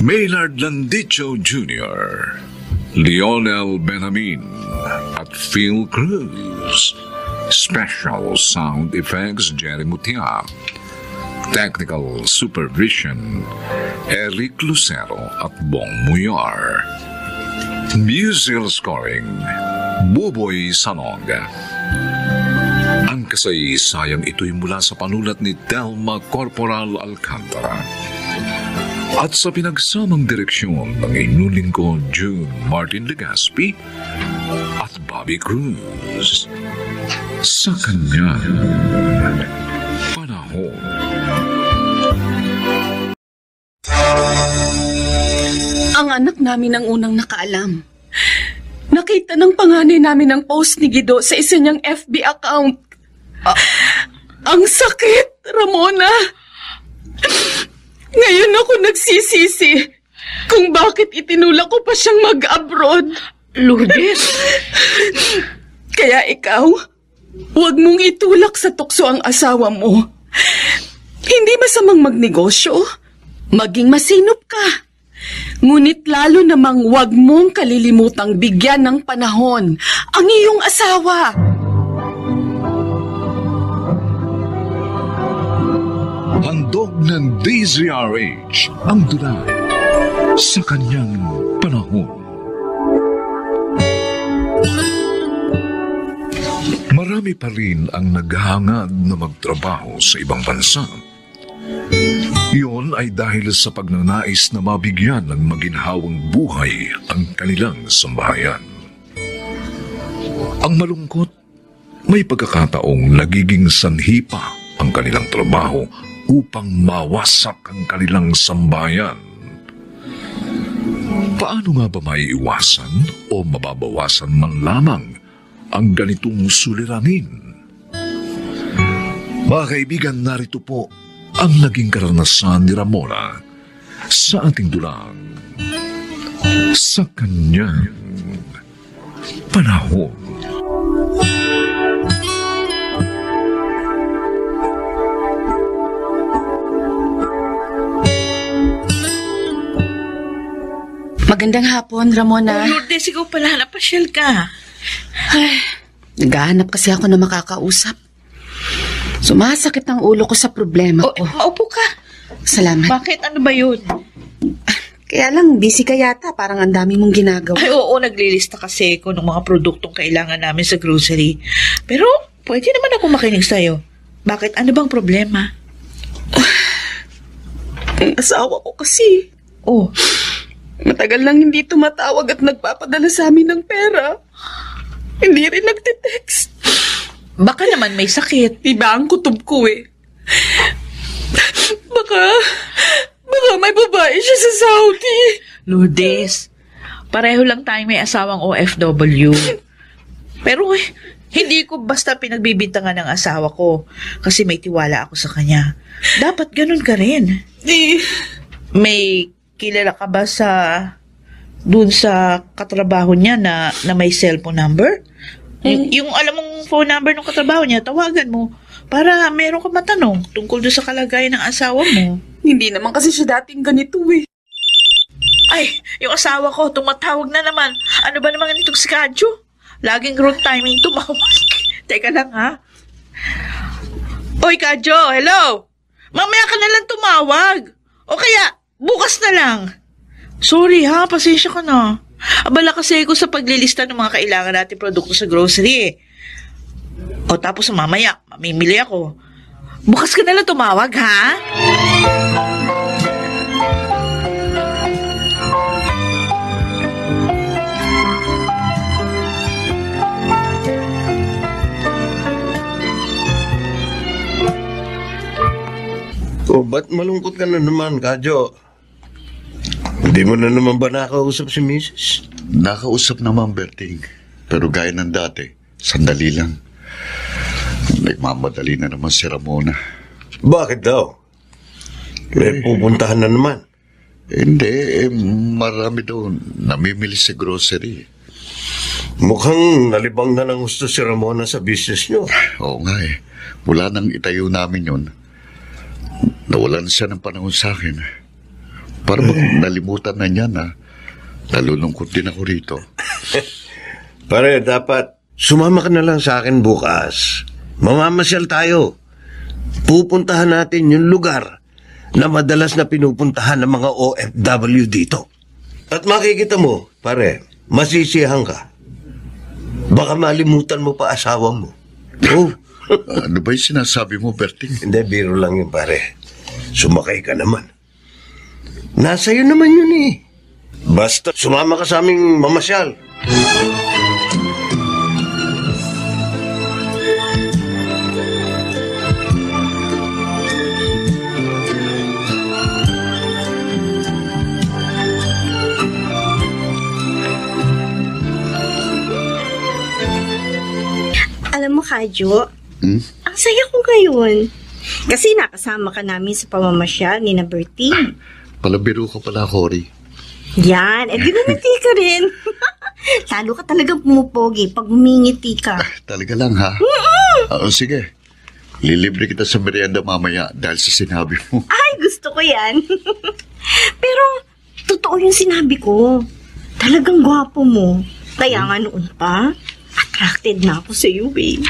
Maynard Landicho Jr., Lionel Benjamin at Phil Cruz. Special Sound Effects Jerry Mutia. Technical Supervision Eric Lucero at Bong Muyar. Musical Scoring Buboy Sanog. Ang kasaysayang ito'y mula sa panulat ni Telma Corporal Alcantara at sa pinagsamang direksyon ng inyong lingkod June Martin Legaspi at Bobby Cruz. Sa kanyang panahon. Ang anak namin ang unang nakaalam. Nakita ng panganay namin ang post ni Guido sa isa niyang FB account. Ang sakit, Ramona. Ngayon ako nagsisisi kung bakit itinulak ko pa siyang mag-abroad. Lourdes. Kaya ikaw, huwag mong itulak sa tukso ang asawa mo. Hindi masamang magnegosyo. Maging masinop ka. Ngunit lalo namang huwag mong kalilimutang bigyan ng panahon ang iyong asawa. Handog ng DZRH ang dula sa kanyang panahon. Marami pa rin ang naghahangad na magtrabaho sa ibang bansa. Iyon ay dahil sa pagnanais na mabigyan ng maginhawang buhay ang kanilang sambahayan. Ang malungkot, may pagkakataong nagiging sanhi pa ang kanilang trabaho upang mawasak ang kanilang sambahayan. Paano nga ba maiiwasan o mababawasan man lamang ang ganitong suliranin? Mga kaibigan, narito po ang naging karanasan ni Ramona sa ating dulang sa kanyang panahon. Magandang hapon, Ramona. Lourdes, ikaw pala, napasyal ka. Ay, naghahanap kasi ako na makakausap. Sumasakit ang ulo ko sa problema ko. Maupo ka. Salamat. Bakit? Ano ba yun? Kaya lang, busy ka yata. Parang ang dami mong ginagawa. Ay, oo, naglilista kasi ako ng mga produktong kailangan namin sa grocery. Pero, pwede naman ako makinig sa'yo. Bakit? Ano bang problema? Ang asawa ko kasi. Oh. Matagal lang hindi tumatawag at nagpapadala sa amin ng pera. Hindi rin nagte-text. Baka naman may sakit. Diba ang kutob ko eh. Baka may babae siya sa Saudi. Lourdes, pareho lang tayong may asawang OFW. Pero hindi ko basta pinagbibintangan ng asawa ko kasi may tiwala ako sa kanya. Dapat ganun ka rin. May kilala ka ba dun sa katrabaho niya na may cellphone number? Yung alam mong phone number ng katrabaho niya, tawagan mo para meron ka matanong tungkol doon sa kalagayan ng asawa mo. Hindi naman kasi siya dating ganito eh. Ay, yung asawa ko, tumatawag na naman. Ano ba naman itong si Kadyo? Laging wrong timing tumawag. Teka lang ha. Oy Kadyo, hello? Mamaya ka na lang tumawag. O kaya, bukas na lang. Sorry ha, pasensya ka na. Abala kasi ako sa paglilista ng mga kailangan natin produkto sa grocery eh. O tapos mamaya, mamimili ako. Bukas ka na lang tumawag, ha? O, ba't malungkot ka na naman, Kadyo? Hindi mo na naman ba nakausap si Mrs.? Nakausap naman, Berting. Pero gaya ng dati, sandali lang. Nagmamadali na naman si Ramona. Bakit daw? Pupuntahan na naman. Hindi, marami daw namimili sa grocery. Mukhang nalibang na ng gusto si Ramona sa business nyo. Oo nga eh. Mula nang itayo namin yun, nawalan siya ng panahon sa akin. Para bang nalimutan na niya na nalulungkot din ako rito. Pare, dapat sumama ka na lang sa akin bukas. Mamamasyal tayo. Pupuntahan natin yung lugar na madalas na pinupuntahan ng mga OFW dito. At makikita mo, pare, masisiyahan ka. Baka malimutan mo pa asawa mo. Oh. Ano ba yung sinasabi mo, Berting? Hindi, biro lang yun, pare. Sumakay ka naman. Nasa iyo naman yun eh. Basta sumama ka sa aming mamasyal. Alam mo, Kadyo, ang saya ko ngayon. Kasi nakasama ka namin sa pamamasyal ni na Bertie. Palabiro ka pala, Cory. Yan, di gumiti ka rin. Lalo ka talagang pumupogi pag humingiti ka. Talaga lang, ha? Sige. Lilibre kita sa merienda mamaya dahil sa sinabi mo. Ay, gusto ko yan. Pero, totoo yung sinabi ko. Talagang gwapo mo. Kaya nga noon pa, attracted na ako sa iyo, babe.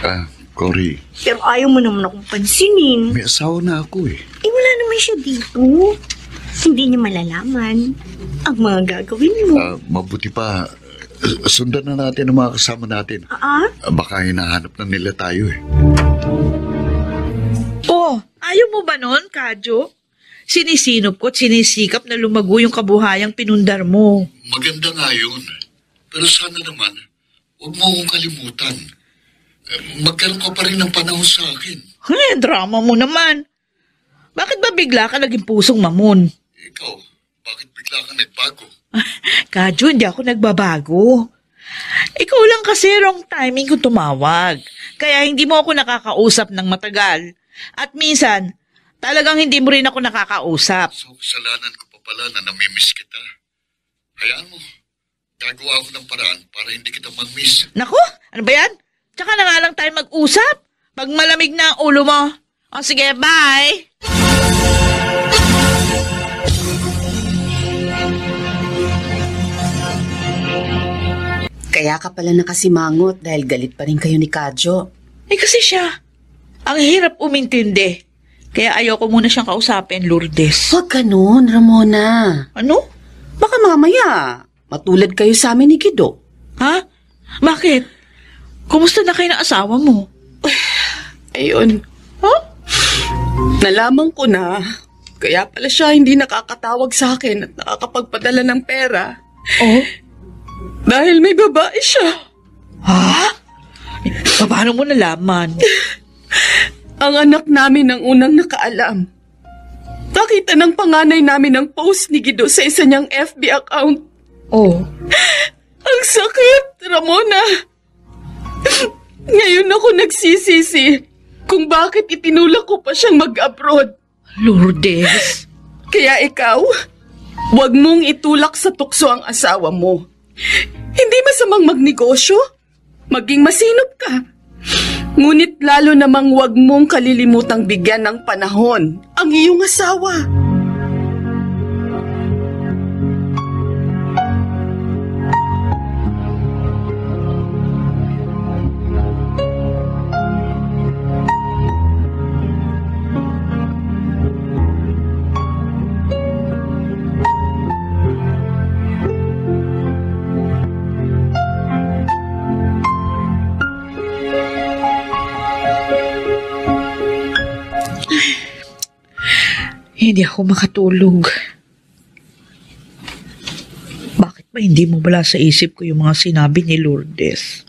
Cory. Pero ayaw mo naman akong pansinin. May asawa na ako eh. Wala naman siya dito. Hindi niya malalaman ang mga gagawin mo. Mabuti pa, sundan na natin ang mga kasama natin. Baka hinahanap na nila tayo eh. Oh, ayaw mo ba nun, Kadyo? Sinisinop ko at sinisikap na lumago yung kabuhayang pinundar mo. Maganda nga yun. Pero sana naman, huwag mo akong kalimutan. Magkaroon ka pa rin ng panahon sa akin. Drama mo naman. Bakit ba bigla ka naging pusong mamon? Ikaw, bakit bigla ka nagbago? Kadyo, hindi ako nagbabago. Ikaw lang kasi wrong timing kung tumawag. Kaya hindi mo ako nakakausap ng matagal. At minsan, talagang hindi mo rin ako nakakausap. So, kasalanan ko pa pala na namimiss kita. Hayaan mo, gagawa ako ng paraan para hindi kita mag-miss. Naku, ano ba yan? Tsaka na nga lang tayo mag-usap. Pag malamig na ang ulo mo. O sige, bye! Kaya ka pala nakasimangot dahil galit pa rin kayo ni Kadyo. Kasi siya, ang hirap umintindi. Kaya ayoko muna siyang kausapin, Lourdes. Huwag ganun, Ramona. Ano? Baka mamaya, matulad kayo sa amin ni Guido. Ha? Bakit? Kumusta na kayo ng asawa mo? Ayun. Nalaman ko na, kaya pala siya hindi nakakatawag sa akin at nakakapagpadala ng pera. Dahil may babae siya. Ha? Paano mo nalaman? Ang anak namin ang unang nakaalam. Nakita ng panganay namin ang post ni Guido sa isa niyang FB account. Ang sakit, Ramona. Ngayon ako nagsisisi kung bakit itinulak ko pa siyang mag-abroad. Lourdes. Kaya ikaw, huwag mong itulak sa tukso ang asawa mo. Hindi masamang magnegosyo. Maging masinop ka. Ngunit lalo namang huwag mong kalilimutang bigyan ng panahon ang iyong asawa. Hindi ako makatulog. Bakit ba hindi mo bala sa isip ko yung mga sinabi ni Lourdes?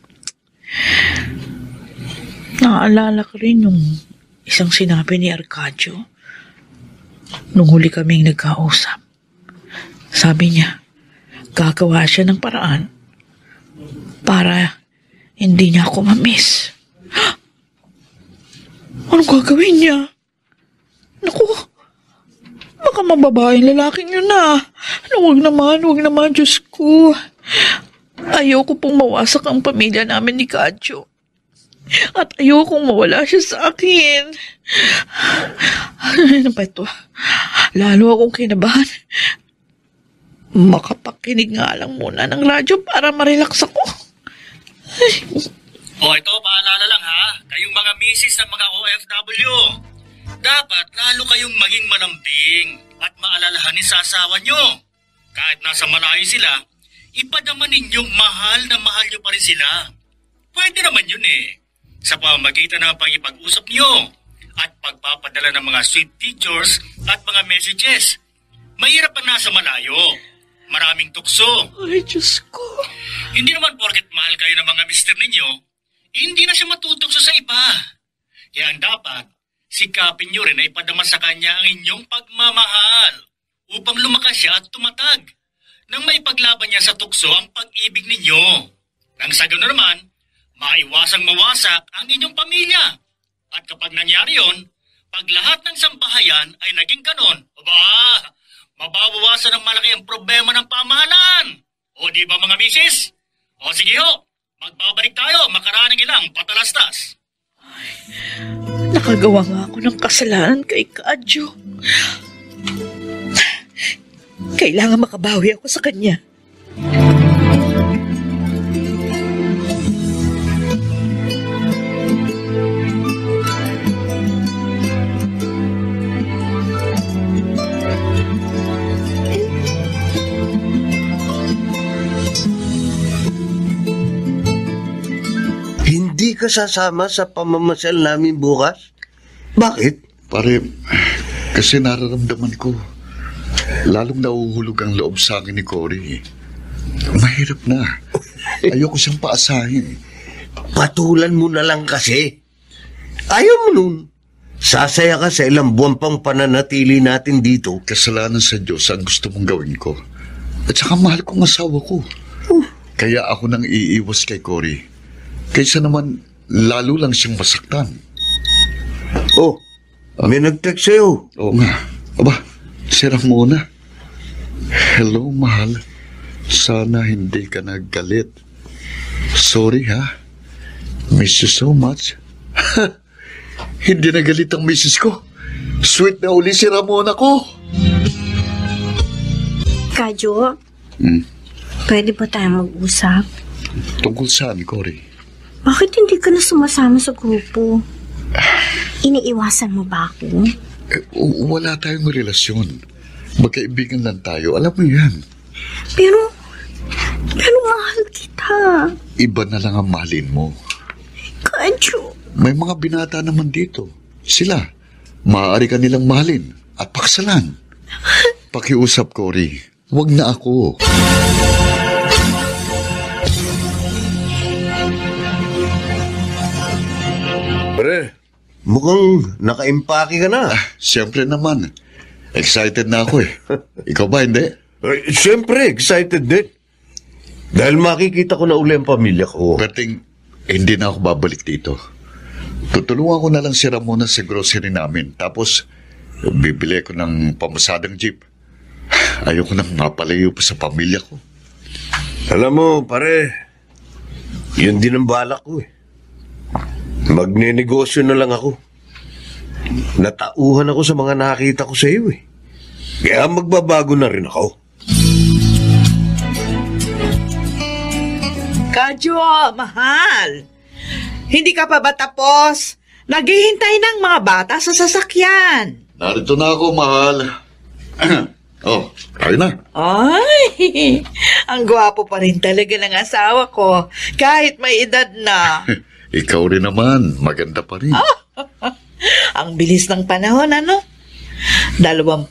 Naaalala ko rin yung isang sinabi ni Arcadio nung huli kaming nagkausap. Sabi niya, gagawa siya ng paraan para hindi niya ako ma-miss. Anong gagawin niya? Naku, baka mababaeng lalaking yun na. Huwag naman, Diyos ko. Ayoko pong mawasak ang pamilya namin ni Kadyo. At ayokong mawala siya sa akin. Ano ba ito? Lalo akong kinabahan. Makapakinig nga lang muna ng radyo para ma-relax ako. Ito, paalala lang ha. Kayong mga misis ng mga OFW. Dapat lalo kayong maging malambing at maalalahanin sa asawa nyo. Kahit nasa malayo sila, ipadama ninyong mahal na mahal nyo pa rin sila. Pwede naman yun eh. Sa pamamagitan ng pag-ipag-usap nyo at pagpapadala ng mga sweet pictures at mga messages. Mahirap pa nasa malayo. Maraming tukso. Ay, Diyos ko. Hindi naman porket mahal kayo ng mga mister ninyo, hindi na siya matutukso sa iba. Kaya ang dapat, sikapin nyo rin na ipadama sa kanya ang inyong pagmamahal upang lumakas siya at tumatag nang maipaglaban niya sa tukso ang pag-ibig ninyo. Nang sa gano'n naman, maiwasang mawasak ang inyong pamilya. At kapag nangyari yon, pag lahat ng sambahayan ay naging ganon, mababawasan ng malaki ang problema ng pamahalaan. O di ba mga misis? O sige ho, magbabalik tayo makaraan ng ilang patalastas. Nakagawa nga ako ng kasalanan kay Kadyo. Kailangan makabawi ako sa kanya. Hindi ka sasama sa pamamasyal namin bukas? Bakit? Pare, kasi nararamdaman ko, lalong nauhulog ang loob sa akin ni Cory. Mahirap na. Ayoko siyang paasahin. Patulan mo na lang kasi. Ayaw mo nun. Sasaya ka sa ilang buwan pang pananatili natin dito. Kasalanan sa Diyos ang gusto mong gawin ko. At saka mahal kong asawa ko. Kaya ako nang iiwas kay Cory. Kaysa naman, lalo lang siyang masaktan. Oh, may nag-text sa'yo. Oo nga. Aba, si Ramona. Hello, mahal. Sana hindi ka naggalit. Sorry, ha? Miss you so much. Hindi nagalit ang misis ko. Sweet na uli si Ramona ko. Kadyo, pwede ba tayo mag-usap? Tungkol saan, Cory? Bakit hindi ka na sumasama sa grupo? Iniiwasan mo ba ako? Wala tayong relasyon. Magkaibigan lang tayo. Alam mo yan. Pero mahal kita. Iba na lang ang mahalin mo. Kadyo. May mga binata naman dito. Sila, maaari ka nilang mahalin at paksalan. Pakiusap, Cory. Huwag na ako. Pre, mukhang nakaimpake ka na. Siyempre naman. Excited na ako eh. Ikaw ba, hindi? Siyempre, excited din. Dahil makikita ko na uli ang pamilya ko. Berting, hindi na ako babalik dito. Tutulungan ko na lang si Ramona sa grocery namin. Tapos, bibili ko ng pamasadang jeep. Ayoko nang mapalayo pa sa pamilya ko. Alam mo, pare, yun din ang balak ko eh. Magnenegosyo na lang ako. Natauhan ako sa mga nakita ko sa iyo eh. Kaya magbabago na rin ako. Kadyo, mahal. Hindi ka pa ba tapos? Naghihintay ng mga bata sa sasakyan. Narito na ako, mahal. Oh, tayo na. Ay, ang gwapo pa rin talaga ng asawa ko, kahit may edad na. Ikaw rin naman, maganda pa rin. Ang bilis ng panahon, ano? 25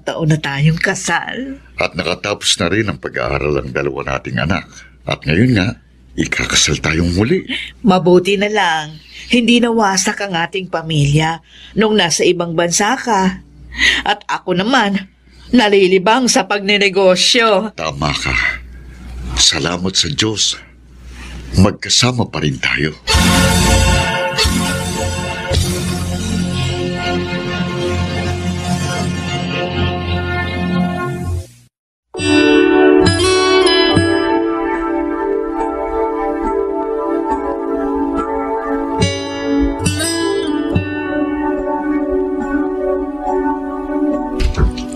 taon na tayong kasal. At nakatapos na rin ang pag-aaral ng dalawa nating anak. At ngayon nga, ikakasal tayong muli. Mabuti na lang, hindi nawasak ang ating pamilya nung nasa ibang bansa ka. At ako naman, nalilibang sa pagnenegosyo. Tama ka. Salamat sa Diyos. Magkasama pa rin tayo.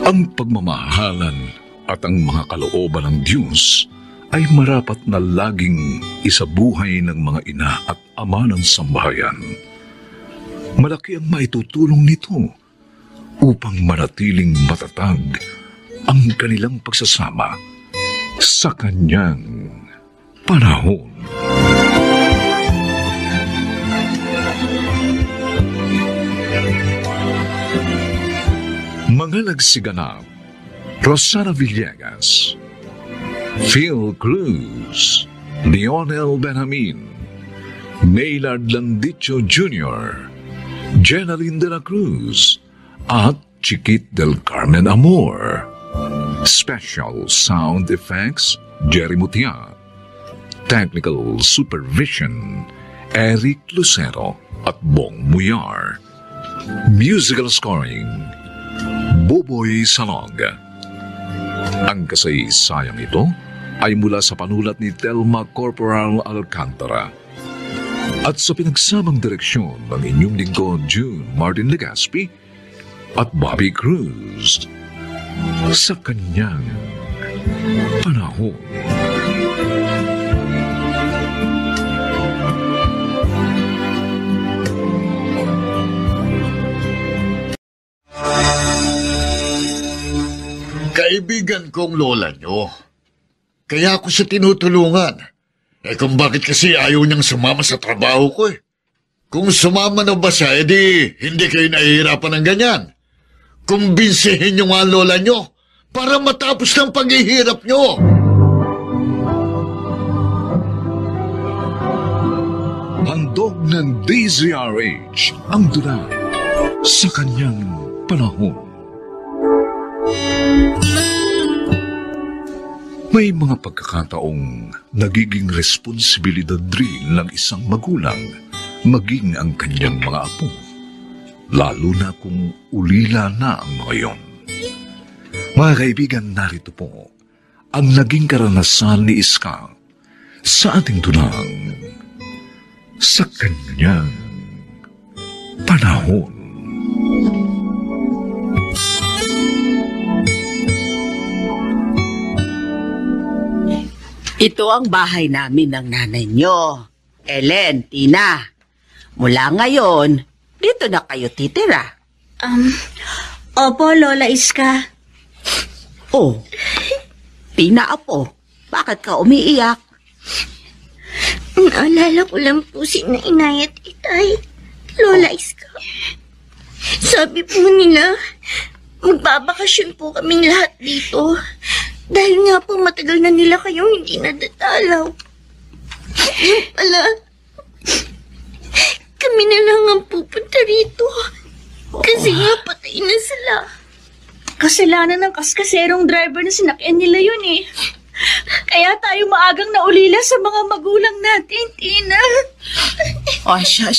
Ang pagmamahalan at ang mga kalooban ng Diyos ay marapat na laging isabuhay ng mga ina at ama ng sambahayan. Malaki ang maitutulong nito upang manatiling matatag ang kanilang pagsasama sa kanyang panahon. Mga nagsiganap, Rosana Villegas, Phil Cruz, Lionel Benjamin, Maylard Landicho Jr., Jenaline de la Cruz, at Chiquit del Carmen Amor. Special sound effects, Jerry Mutia. Technical Supervision, Eric Lucero at Bong Muyar. Musical Scoring, Boboy Salong. Ang kasaysayang ito ay mula sa panulat ni Telma Corporal Alcantara at sa pinagsamang direksyon ng inyong lingkod June Martin Legaspi at Bobby Cruz sa kanyang panahon. Kaibigan kong lola nyo. Kaya ako siya tinutulungan. Kung bakit kasi ayaw niyang sumama sa trabaho ko eh. Kung sumama na ba siya, edi hindi kayo nahihirapan ng ganyan. Kumbinsihin niyo nga lola nyo para matapos ng paghihirap nyo. Handog ng DZRH ang dula sa kanyang panahon. May mga pagkakataong nagiging responsibilidad rin ng isang magulang maging ang kanyang mga apo, lalo na kung ulila na ang mga yon. Mga kaibigan, narito po ang naging karanasan ni Iska sa ating dunang sa kanyang panahon. Ito ang bahay namin ng nanay nyo. Ellen, Tina. Mula ngayon, dito na kayo titira. Opo, Lola Iska. Oh, Tina, apo. Bakit ka umiiyak? Naalala ko lang po si Inay at Itay, Lola Iska. Sabi po nila, magbabakasyon po kaming lahat dito. Dahil nga po matagal na nila kayong hindi nadatalaw. Yung pala, kami na lang ang pupunta rito. Kasi nga patay na sila. Kasalanan ng kaskaserong driver na sinakyan nila yun eh. Kaya tayo maagang naulila sa mga magulang natin, Tina. O, siya.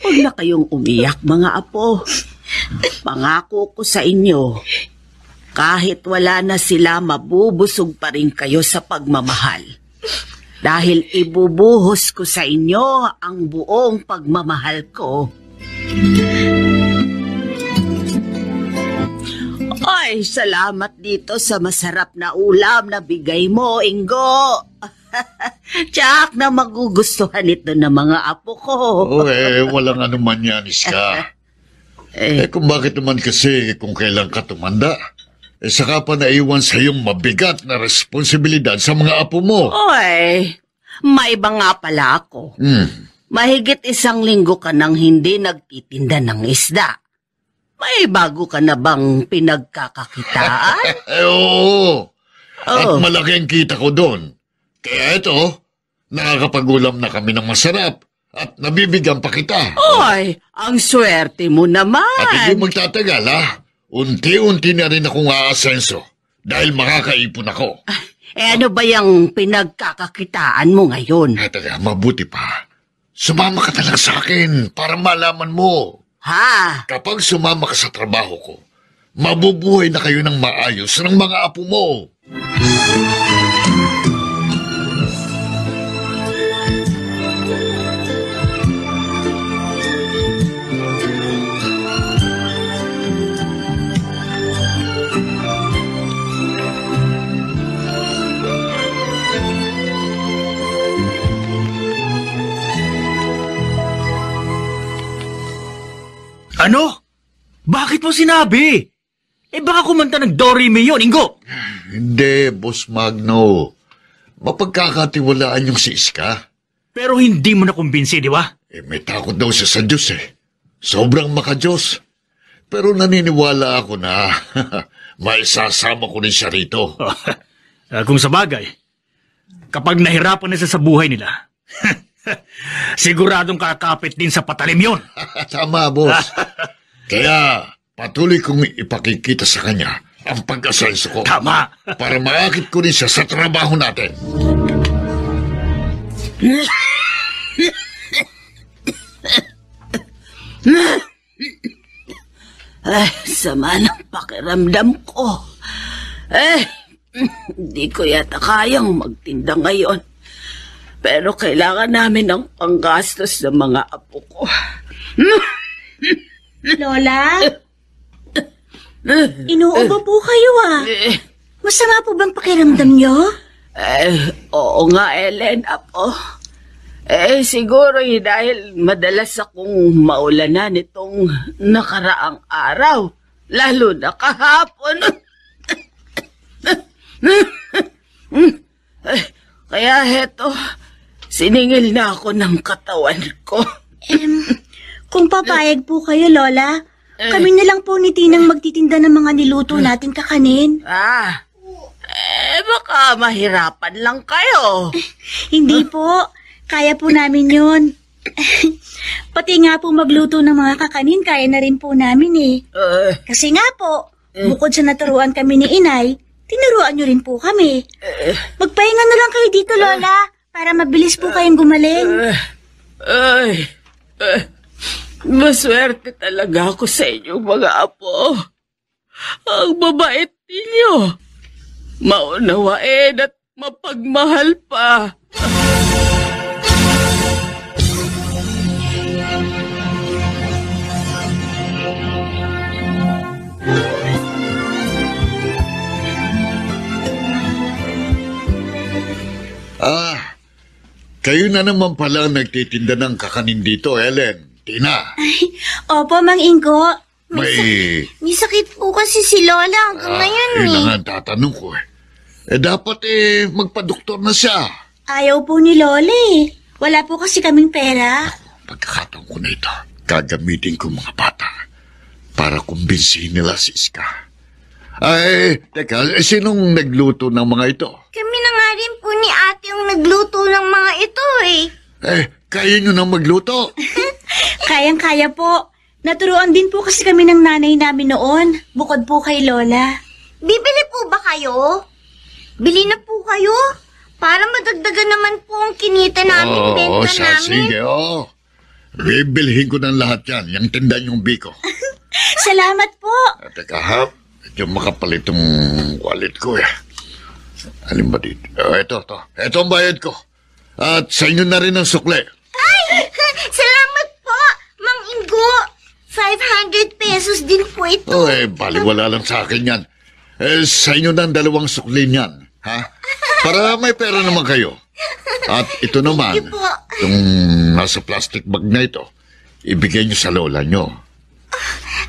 Huwag na kayong umiyak, mga apo. Pangako ko sa inyo, kahit wala na sila, mabubusog pa rin kayo sa pagmamahal. Dahil ibubuhos ko sa inyo ang buong pagmamahal ko. Ay, salamat dito sa masarap na ulam na bigay mo, Ingo. Tiyak na magugustuhan ito ng mga apo ko. Walang anuman yan, Iska. Kung bakit naman kasi kung kailan ka tumanda, saka pa naiwan sa iyong mabigat na responsibilidad sa mga apo mo. Oy, may iba nga pala ako. Mahigit 1 linggo ka nang hindi nagtitinda ng isda. May bago ka na bang pinagkakakitaan? Oo. At malaki ang kita ko doon. Kaya ito, nakakapagulam na kami ng masarap at nabibigyan pa kita. Oy, ang swerte mo naman. At hindi magtatagal, ha? Unti-unti na rin akong aasenso dahil makakaipon ako. Ano ba yung pinagkakakitaan mo ngayon? Taga, mabuti pa. Sumama ka na lang sa akin para malaman mo. Ha? Kapag sumama ka sa trabaho ko, mabubuhay na kayo ng maayos ng mga apo mo. Ano? Bakit mo sinabi? Baka kumanta ng Dorime yun, Ingo. Hindi, Boss Magno. Mapagkakatiwalaan yung si Iska. Pero hindi mo nakumbinsi, di ba? May takot daw siya sa Diyos eh. Sobrang maka-Diyos. Pero naniniwala ako na maisasama ko rin siya rito. Kung sa bagay, kapag nahirapan na siya sa buhay nila, siguradong kakapit din sa patalim yun. Tama, boss. Kaya patuloy kong ipakikita sa kanya ang pag-asenso ko. Tama. Para maakit ko rin siya sa trabaho natin. Ay, sama ng pakiramdam ko. Hindi ko yata kayang magtinda ngayon. Pero kailangan namin ng panggastos ng mga apo ko. Lola? Inuubo po kayo Masama po bang pakiramdam nyo? Oo nga, Elena po. Siguro dahil madalas akong maulanan itong nakaraang araw. Lalo na kahapon. Kaya heto, siningil na ako ng katawan ko. Kung papayag po kayo, Lola, kami na lang po ni Tinang magtitinda ng mga niluto natin kakanin. Baka mahirapan lang kayo. Hindi po. Kaya po namin yun. Pati nga po magluto ng mga kakanin, kaya na rin po namin Kasi nga po, bukod sa naturuan kami ni Inay, tinuruan nyo rin po kami. Magpahinga na lang kayo dito, Lola, para mabilis po kayong gumaling. Maswerte talaga ako sa inyo, mga apo. Ang babait ninyo. Maunawain at mapagmahal pa. Kayo na naman pala nagtitinda ng kakanin dito, Ellen. Tina. Opo, Mang Ingo. May sakit po kasi si Lola hanggang ngayon Yun ang tatanong ko dapat magpa-doktor na siya. Ayaw po ni Lola Wala po kasi kaming pera. Pagkakataon ko na ito, gagamitin ko mga bata para kumbinsihin nila si Iska. Teka, sinong nagluto ng mga ito? Kami na nga rin po ni ate yung nagluto ng mga ito Kaya nyo nang magluto? Kayang-kaya po. Naturuan din po kasi kami ng nanay namin noon, bukod po kay Lola. Bibili po ba kayo? Bili na po kayo? Para madagdagan naman po ang kinita namin, benta namin. Sige, bibilhin ko ng lahat yan, yung tinda yung biko. Salamat po. Teka, medyo makapalit itong wallet ko Alin ba dito? Ito ang bayad ko. At sa inyo na rin ang sukle. Salamat po, Mang Ingo. 500 pesos din po ito. Baliwala lang sa akin yan. Sa inyo na ang 2 sukli niyan, ha? Para may pera naman kayo. At ito naman, itong nasa plastic bag na ito, ibigay niyo sa lola niyo.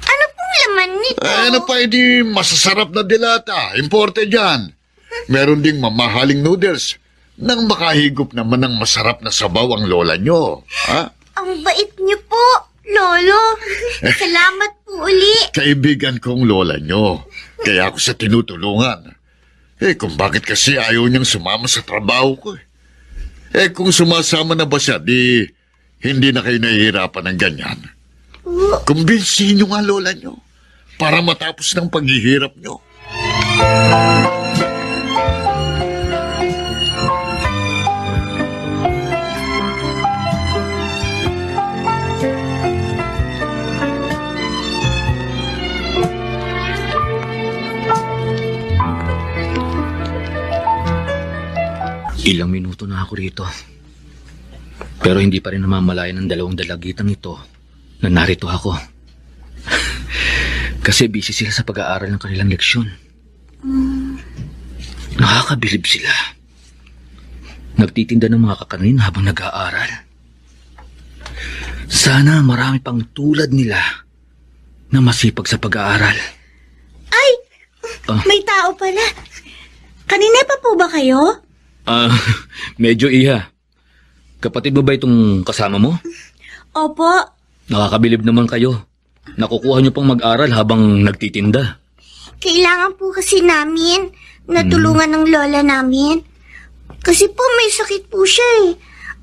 Ano pong laman nito? Di masasarap na dilata. Imported yan. Meron ding mamahaling noodles nang makahigop naman ng masarap na sabaw ang lola niyo. Ha? Ang bait niyo po, Lolo. Salamat po uli. Kaibigan kong lola niyo. Kaya ako sa tinutulungan. Kung bakit kasi ayaw niyang sumama sa trabaho ko kung sumasama na ba siya, hindi na kayo nahihirapan ng ganyan. Kumbinsihin niyo nga lola niyo para matapos ng paghihirap niyo. Ilang minuto na ako rito. Pero hindi pa rin namamalayan ng 2 dalagitang ito na narito ako. Kasi busy sila sa pag-aaral ng kanilang leksyon. Nakakabilib sila. Nagtitinda ng mga kakanin habang nag-aaral. Sana marami pang tulad nila na masipag sa pag-aaral. Ay! May tao pala. Kanina pa po ba kayo? Medyo iha. Kapatid mo ba itong kasama mo? Opo. Nakakabilib naman kayo. Nakukuha niyo pang mag-aral habang nagtitinda. Kailangan po kasi namin natulungan ng lola namin. Kasi po may sakit po siya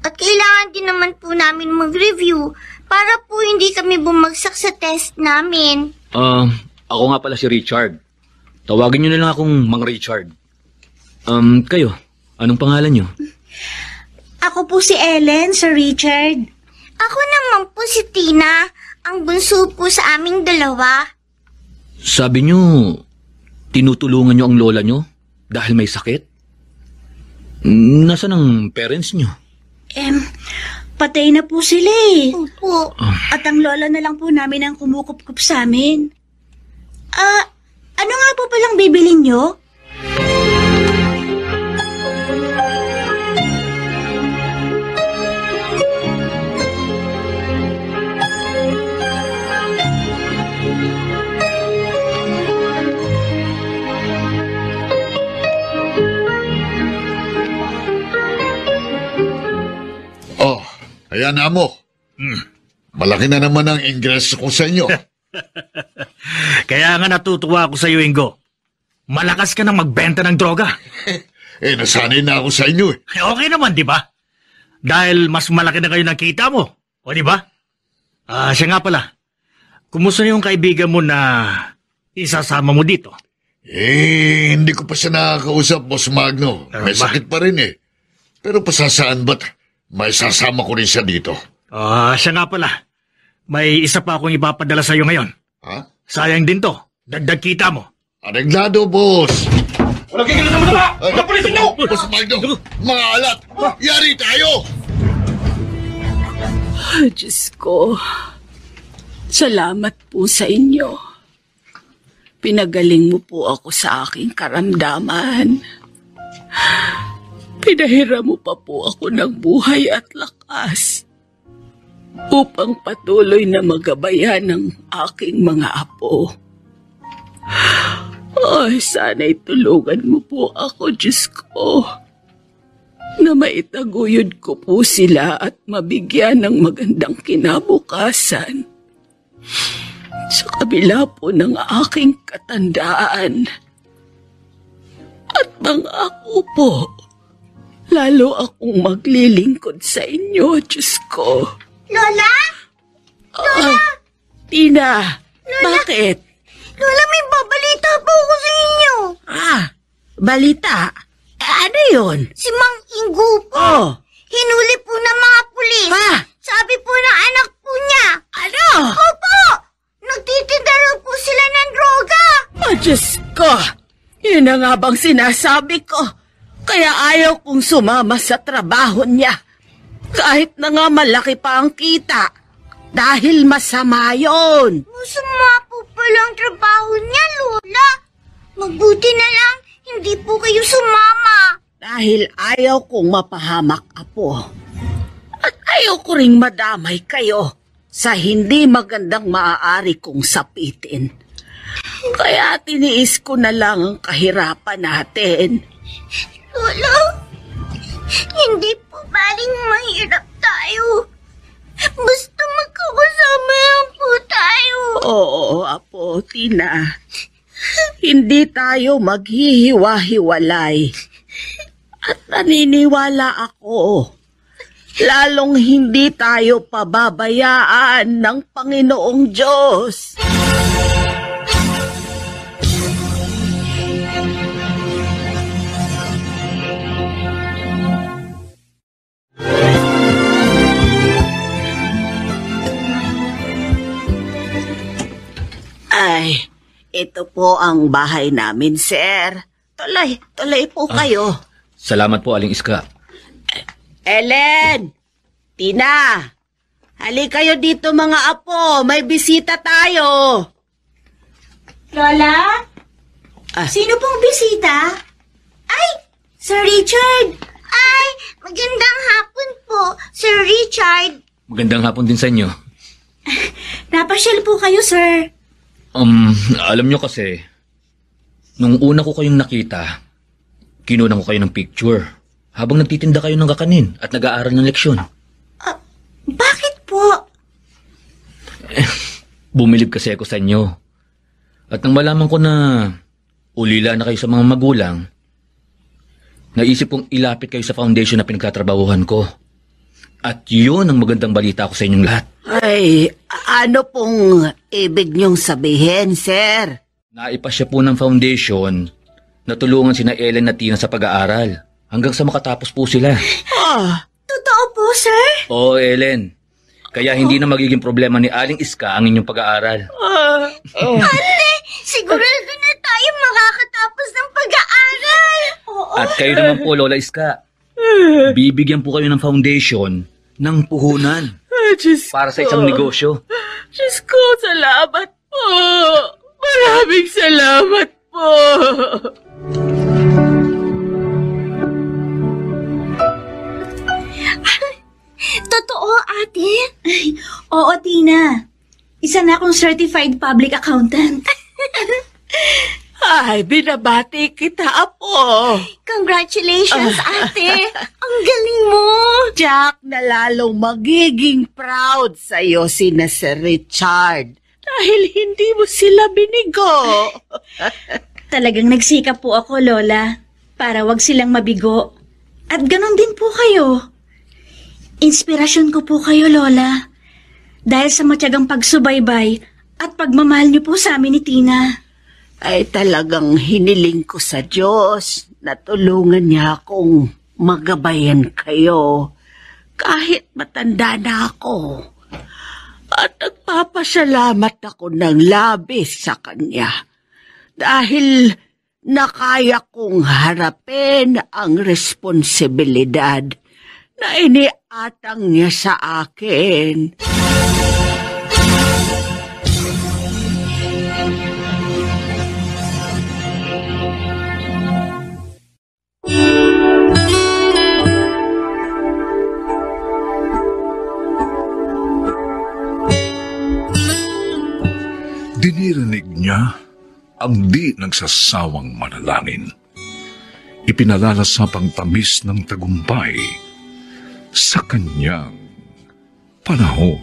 At kailangan din naman po namin mag-review para po hindi kami bumagsak sa test namin. Ako nga pala si Richard. Tawagin niyo na lang akong Mang Richard. Kayo? Anong pangalan niyo? Ako po si Ellen, Sir Richard. Ako naman po si Tina, ang bunso po sa aming dalawa. Sabi niyo, tinutulungan niyo ang lola niyo dahil may sakit? Nasaan ang parents niyo? Patay na po sila eh. Opo. At ang lola na lang po namin ang kumukup-kup sa amin. Ano nga po palang bibilin niyo? Ayan, amo. Malaki na naman ang ingreso ko sa inyo. Kaya nga natutuwa ako sa iyo, Ingo. Malakas ka nang magbenta ng droga. Nasanay na ako sa inyo. Okay naman, di ba? Dahil mas malaki na kayo nakita mo. O, di ba? Siya nga pala. Kumusta yung kaibigan mo na isasama mo dito? Hindi ko pa siya nakakausap, Boss Magno. May sakit pa rin eh. Pero pasasaan ba't may sasama ko rin siya dito? Siya nga pala. May isa pa akong ipapadala sa iyo ngayon. Ha? Sayang din to. Dagdag kita mo. Areglado, boss. Walang kikila naman na ba? Napulitin niyo! Boss Magno, mga alat, yari tayo! Diyos ko, salamat po sa inyo. Pinagaling mo po ako sa aking karamdaman. Pinahiram mo pa po ako ng buhay at lakas upang patuloy na magabayan ng aking mga apo. Sana'y tulungan mo po ako, Diyos ko, na maitaguyod ko po sila at mabigyan ng magandang kinabukasan. Sa kabila po ng aking katandaan at pangako po, lalo akong maglilingkod sa inyo, Diyos ko. Lola? Lola? Tina, bakit? Lola, may babalita po ako sa inyo. Balita? Ano yun? Si Mang Ingo po. Hinuli po ng mga pulis. Sabi po ng anak po niya. Ano? Opo! Nagtitinda raw po sila ng droga. Diyos ko! Yun na nga bang sinasabi ko? Kaya ayaw kong sumama sa trabaho niya. Kahit na nga malaki pa ang kita. Dahil masama yun. Masama po pala ang trabaho niya, Lola. Mabuti na lang, hindi po kayo sumama. Dahil ayaw kong mapahamak, Apo. At ayaw ko ring madamay kayo sa hindi magandang maaari kong sapitin. Kaya tiniis ko na lang ang kahirapan natin. Lola, hindi po baling mahirap tayo. Basta magkakasama lang po tayo. Oo, Apo, Tina. Hindi tayo maghihiwa-hiwalay. At naniniwala ako, lalong hindi tayo pababayaan ng Panginoong Diyos. Ay, ito po ang bahay namin, sir. Tuloy po kayo. Salamat po, Aling Iska. Ellen! Tina! Halika kayo dito, mga apo. May bisita tayo. Lola? Sino pong bisita? Ay, Sir Richard! Ay, magandang hapon po, Sir Richard. Magandang hapon din sa inyo. Napasyal po kayo, sir. Alam nyo kasi, nung una ko kayong nakita, kinunan ko kayo ng picture habang nagtitinda kayo ng kakanin at nag-aaral ng leksyon. Bakit po? Bumilib kasi ako sa inyo. At nang malaman ko na ulila na kayo sa mga magulang, naisip kong ilapit kayo sa foundation na pinagkatrabahuhan ko. At yun ang magandang balita ko sa inyong lahat. Ay, ano pong ibig niyong sabihin, sir? Naipasya po ng foundation na tulungan sina Ellen at Tina sa pag-aaral hanggang sa makatapos po sila. Totoo po, sir? Oo, Ellen. Kaya hindi na magiging problema ni Aling Iska ang inyong pag-aaral. Ate, sigurado na tayo makakatapos ng pag-aaral. At kayo naman po, Lola Iska, bibigyan po kayo ng foundation ng puhunan para sa isang negosyo. Diyos ko, salamat po. Maraming salamat po. Totoo, ate? Oo, Tina. Isa na akong certified public accountant. Ay, binabati kita, Apo. Congratulations, ate. Ang galing mo. Jack, na lalong magiging proud sa'yo sina Sir Richard dahil hindi mo sila binigo. Talagang nagsikap po ako, Lola, para wag silang mabigo. At ganon din po kayo. Inspirasyon ko po kayo, Lola. Dahil sa matyagang pagsubaybay at pagmamahal niyo po sa amin ni Tina. Ay talagang hiniling ko sa Diyos na tulungan niya akong magabayan kayo kahit matanda na ako. At nagpapasalamat ako ng labis sa kanya dahil nakaya kong harapin ang responsibilidad na iniatang niya sa akin. Dinirinig niya ang di nagsasawang manalangin. Ipinalalasap ang tamis ng tagumpay sa kanyang panahon.